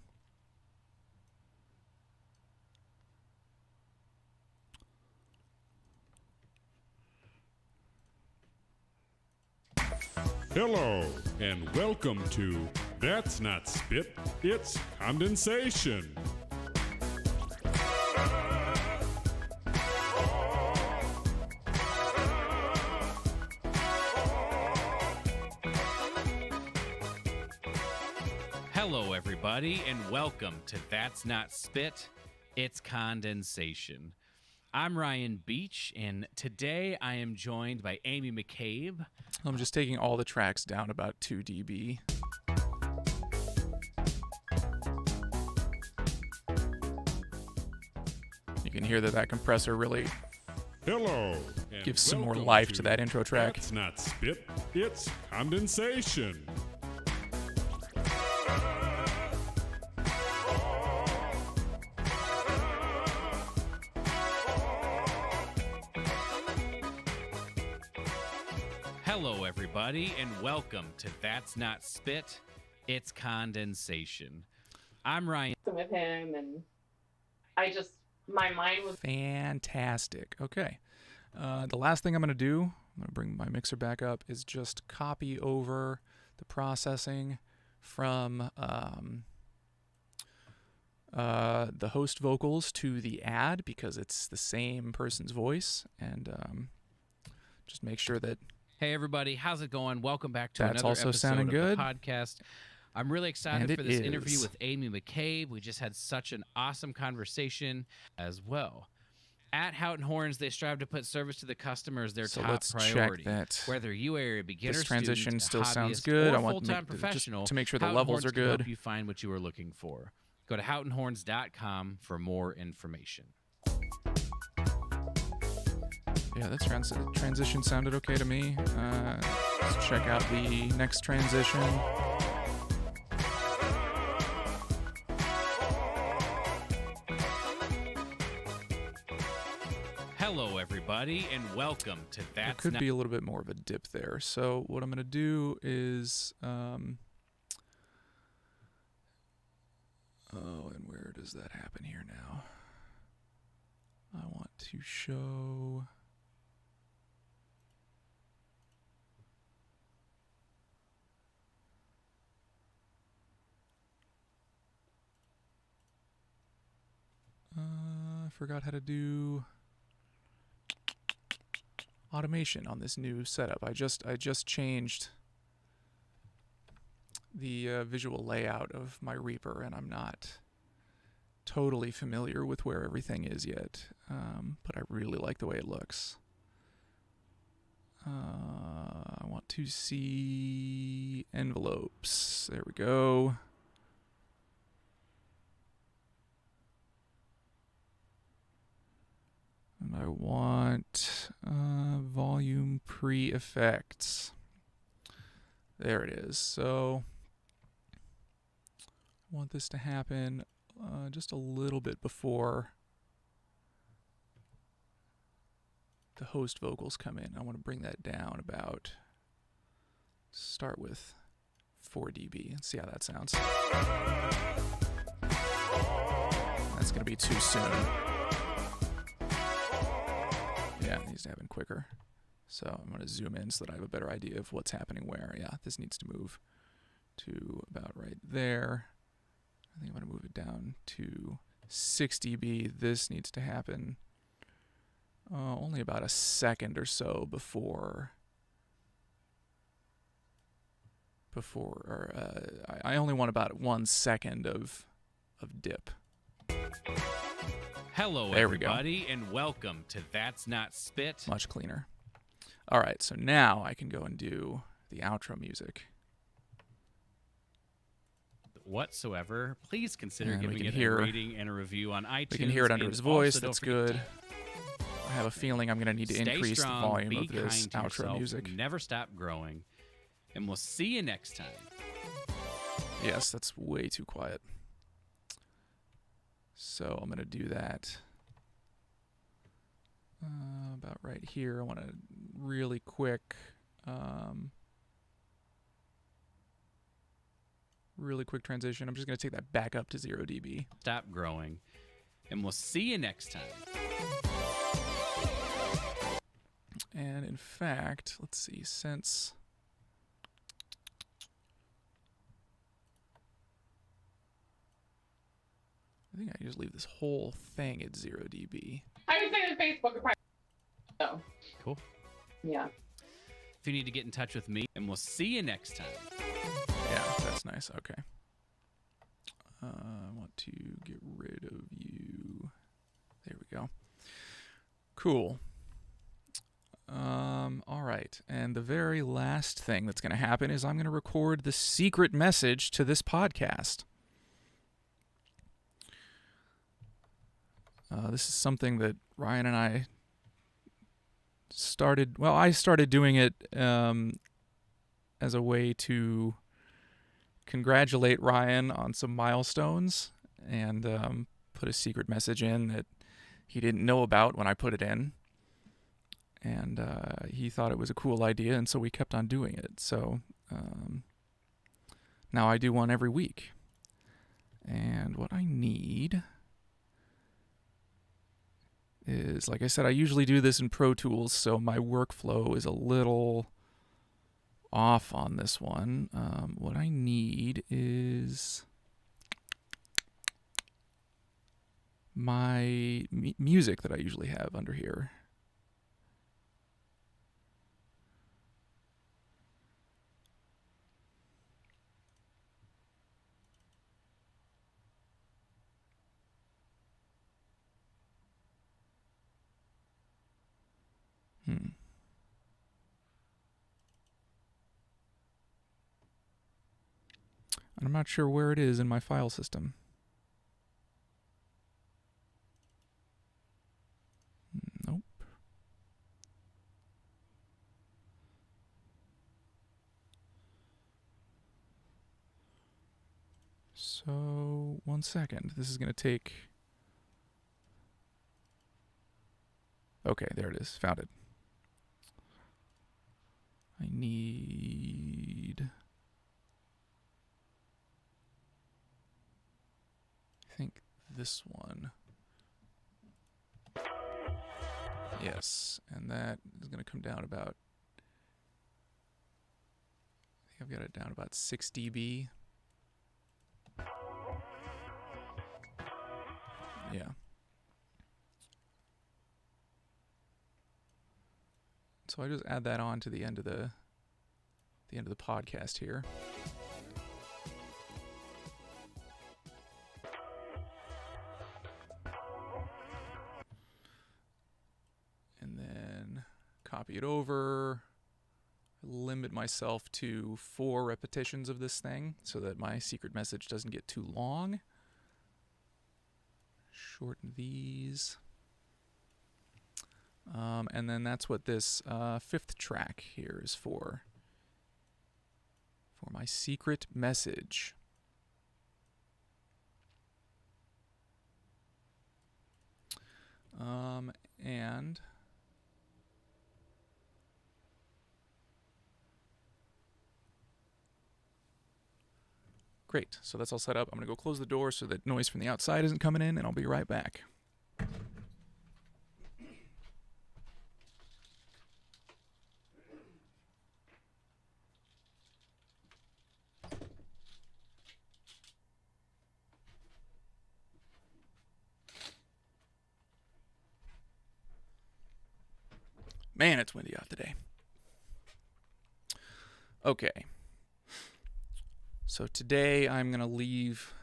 Hello, and welcome to That's Not Spit, It's Condensation.
Hello, everybody, and welcome to That's Not Spit, It's Condensation. I'm Ryan Beach, and today I am joined by Amy McCabe.
I'm just taking all the tracks down about 2 dB. You can hear that compressor really
Hello. and
gives some more
welcome
life to that intro track.
That's not spit, it's condensation.
Hello, everybody, and welcome to That's Not Spit, It's Condensation. I'm Ryan.
With him, and my mind was
Fantastic. Okay. The last thing I'm going to do, I'm going to bring my mixer back up, is just copy over the processing from the host vocals to the ad, because it's the same person's voice, and just make sure that
Hey, everybody, how's it going? Welcome back to
That's
another
also
episode
sounding
of
good.
the podcast. I'm really excited
And
for
it
this interview
is.
with Amy McCabe. We just had such an awesome conversation as well. At Houghton Horns, they strive to put service to the customer as their
So
top
let's check
priority.
that
Whether you are a beginner,
this transition
student,
still sounds
hobbyist,
good.
or
I want to
full-time
make just
professional,
to make sure the
Houghton
levels
Horns
are
can help
good.
you find what you are looking for. Go to houghtonhorns.com for more information.
Yeah, that transition sounded okay to me. Let's check out the next transition.
Hello, everybody, and welcome to
There
That's
could
Not
be a little bit more of a dip there. So what I'm going to do is, oh, and where does that happen here now? I want to show. I forgot how to do automation on this new setup. I just changed the visual layout of my Reaper, and I'm not totally familiar with where everything is yet, but I really like the way it looks. I want to see envelopes. There we go. And I want volume pre-effects. There it is. So I want this to happen just a little bit before the host vocals come in. I want to bring that down about, start with 4 dB and see how that sounds. That's going to be too soon. Yeah, it needs to happen quicker. So I'm going to zoom in so that I have a better idea of what's happening where. Yeah, this needs to move to about right there. I think I'm going to move it down to 6 dB. This needs to happen only about a second or so before I only want about 1 second of dip.
Hello,
There we go.
everybody, and welcome to That's Not Spit.
Much cleaner. All right, so now I can go and do the outro music.
Whatsoever, please consider
And we
giving
can
it
hear-
a rating and a review on iTunes.
We can hear it under
and
his voice.
also don't
That's
forget to
good. I have a feeling I'm going to need to
Stay
increase
strong,
the volume
be
of this
kind to
outro
yourself,
music.
Never stop growing, and we'll see you next time.
Yes, that's way too quiet. So I'm going to do that about right here. I want a really quick, transition. I'm just going to take that back up to 0 dB.
Stop growing, and we'll see you next time.
And in fact, let's see, since I think I can just leave this whole thing at 0 dB.
I would say that Facebook would probably. So.
Cool.
Yeah.
If you need to get in touch with me, and we'll see you next time.
Yeah, that's nice. Okay. I want to get rid of you. There we go. Cool. All right. And the very last thing that's going to happen is I'm going to record the secret message to this podcast. This is something that Ryan and I started. Well, I started doing it as a way to congratulate Ryan on some milestones and put a secret message in that he didn't know about when I put it in. And he thought it was a cool idea, and so we kept on doing it. So now I do one every week. And what I need is, like I said, I usually do this in Pro Tools, so my workflow is a little off on this one. What I need is my music that I usually have under here. I'm not sure where it is in my file system. Nope. So, 1 second. This is going to take... Okay, there it is. Found it. I need... I think this one. Yes, and that is going to come down about... I think I've got it down about 6 dB. Yeah. So I just add that on to the end of the podcast here. And then copy it over. Limit myself to 4 repetitions of this thing so that my secret message doesn't get too long. Shorten these. And then that's what this 5th track here is for. For my secret message. And great. So that's all set up. I'm going to go close the door so that noise from the outside isn't coming in, and I'll be right back. Man, it's windy out today. Okay. So today I'm going to leave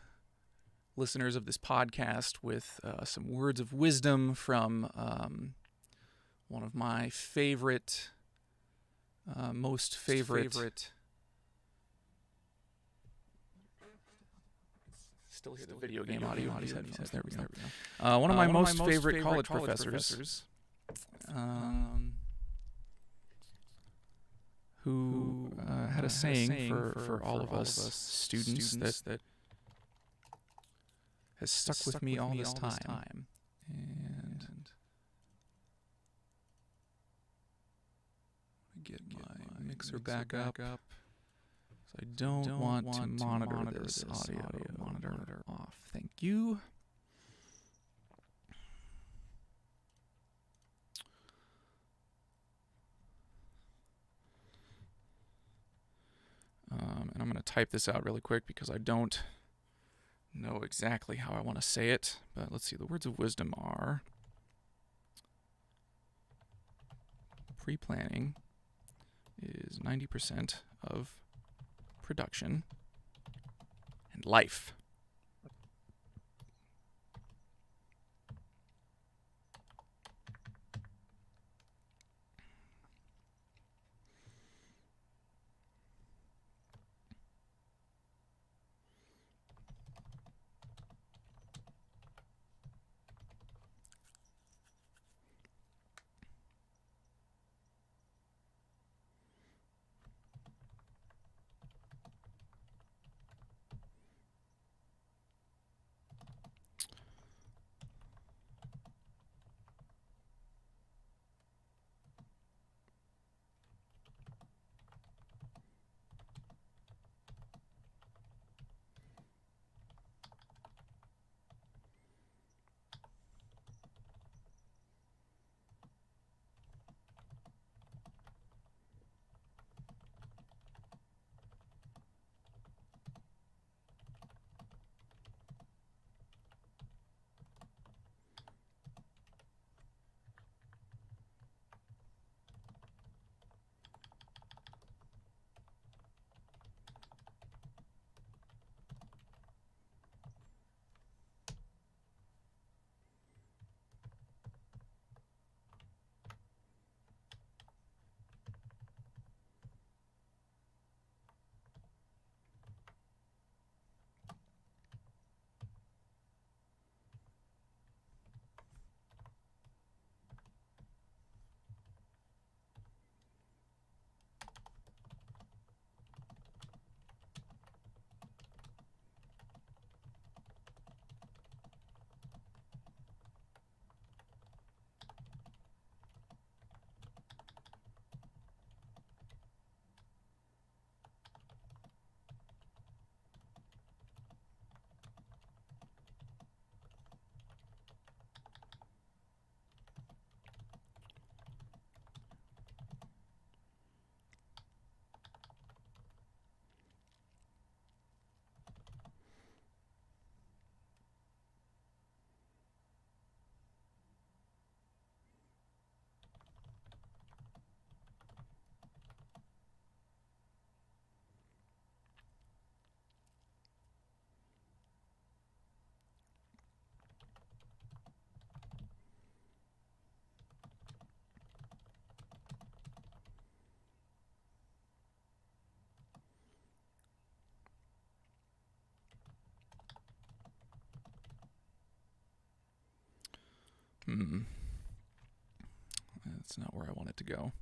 listeners of this podcast with some words of wisdom from one of my most favorite. Still hear the video game audio on these headphones. There we go. One of my most favorite college professors. Who had a saying for all of us students that has stuck with me all this time. And get my mixer back up. So I don't want to monitor this audio. Monitor off. Thank you. And I'm going to type this out really quick because I don't know exactly how I want to say it. But let's see. The words of wisdom are: pre-planning is 90% of production, and life That's not where I want it to go.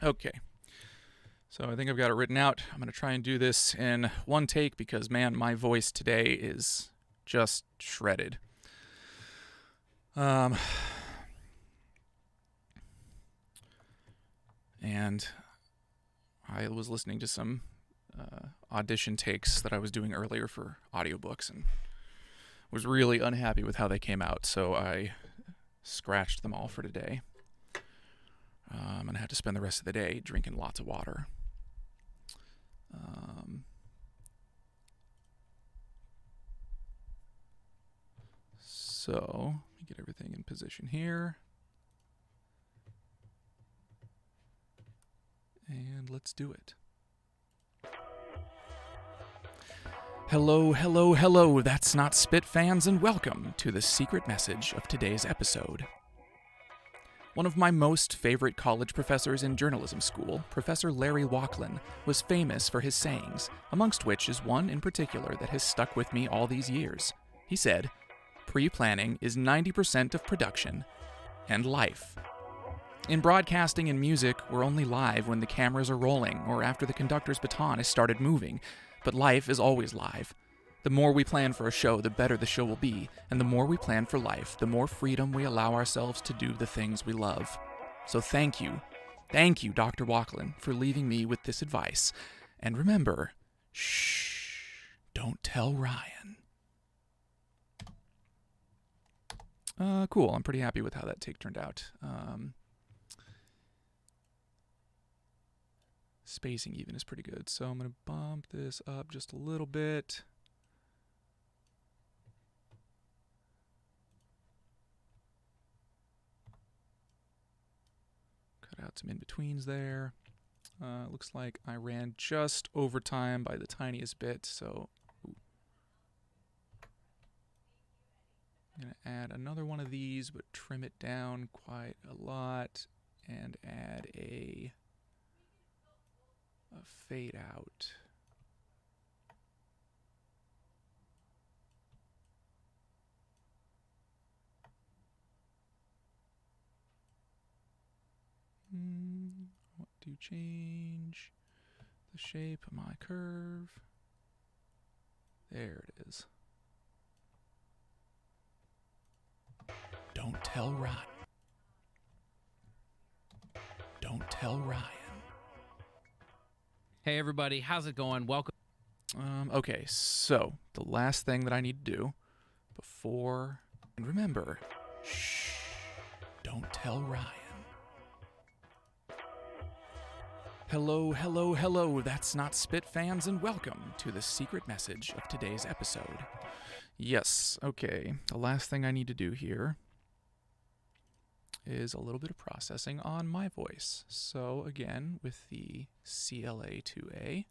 Okay. So I think I've got it written out. I'm going to try and do this in one take because, man, my voice today is just shredded. And I was listening to some audition takes that I was doing earlier for audiobooks and was really unhappy with how they came out, so I scratched them all for today. And I had to spend the rest of the day drinking lots of water. So, let me get everything in position here. And let's do it. Hello, hello, hello, That's Not Spit fans, and welcome to the secret message of today's episode. One of my most favorite college professors in journalism school, Professor Larry Walklin, was famous for his sayings, amongst which is one in particular that has stuck with me all these years. He said, "Pre-planning is 90% of production and life." In broadcasting and music, we're only live when the cameras are rolling or after the conductor's baton has started moving, but life is always live. The more we plan for a show, the better the show will be, and the more we plan for life, the more freedom we allow ourselves to do the things we love. So thank you, Dr. Walklin, for leaving me with this advice. And remember, shh, don't tell Ryan. Cool, I'm pretty happy with how that take turned out. Spacing even is pretty good, so I'm going to bump this up just a little bit. Cut out some in-betweens there. Looks like I ran just over time by the tiniest bit, so I'm going to add another one of these, but trim it down quite a lot, and add a fade out. I want to change the shape of my curve. There it is. Don't tell Ryan. Don't tell Ryan.
Hey everybody, how's it going? Welcome.
Okay, so the last thing that I need to do before, and remember, shh, don't tell Ryan. Hello, hello, hello, That's Not Spit fans, and welcome to the secret message of today's episode. Yes, okay, the last thing I need to do here is a little bit of processing on my voice. So again, with the CLA2A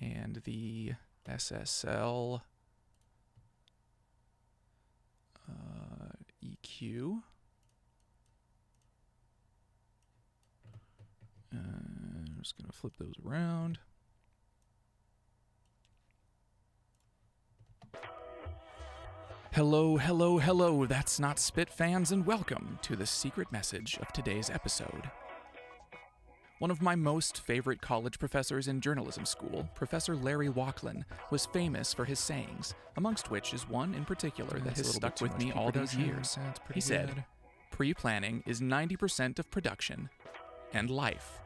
and the SSL EQ. I'm just going to flip those around. Hello, hello, hello, That's Not Spit fans, and welcome to the secret message of today's episode. One of my most favorite college professors in journalism school, Professor Larry Wachlin, was famous for his sayings, amongst which is one in particular that has stuck with me all these years. He said, "Pre-planning is 90% of production and life."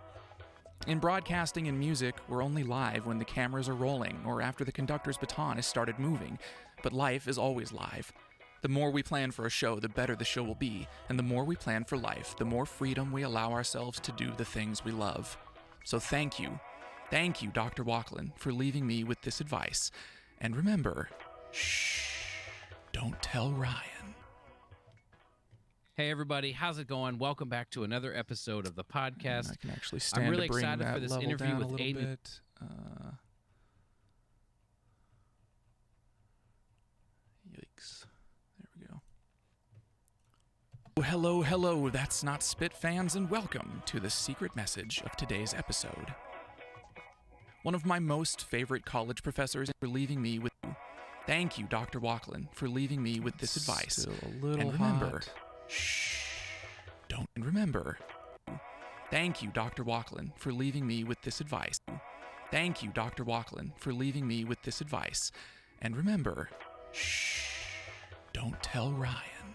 In broadcasting and music, we're only live when the cameras are rolling or after the conductor's baton has started moving, but life is always live. The more we plan for a show, the better the show will be, and the more we plan for life, the more freedom we allow ourselves to do the things we love. So thank you, Dr. Wachlin, for leaving me with this advice. And remember, shh, don't tell Ryan.
Hey everybody, how's it going? Welcome back to another episode of the podcast.
I can actually stand
I'm really
to bring
excited
that
for this
level
interview
down
with
a little
Amy.
bit. Yikes. There we go. Hello, hello, That's Not Spit fans, and welcome to the secret message of today's episode. One of my most favorite college professors for leaving me with... Thank you, Dr. Wachlin, for leaving me with this advice.
Still a little
and remember,
hot.
shh, don't... And remember, thank you, Dr. Wachlin, for leaving me with this advice. Thank you, Dr. Wachlin, for leaving me with this advice. And remember, shh, don't tell Ryan.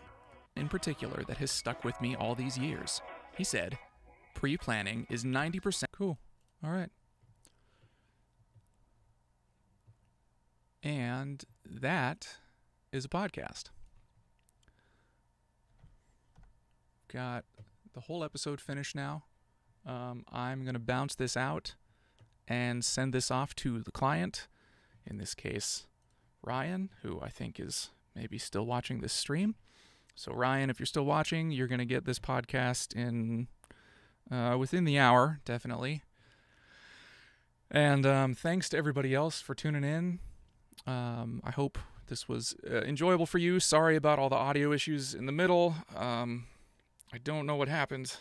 In particular, that has stuck with me all these years. He said, pre-planning is 90%.
Cool. All right.
And that is a podcast. Got the whole episode finished now. I'm going to bounce this out and send this off to the client. In this case, Ryan, who I think is maybe still watching this stream. So Ryan, if you're still watching, you're going to get this podcast in within the hour, definitely. And thanks to everybody else for tuning in. I hope this was enjoyable for you. Sorry about all the audio issues in the middle. I don't know what happened.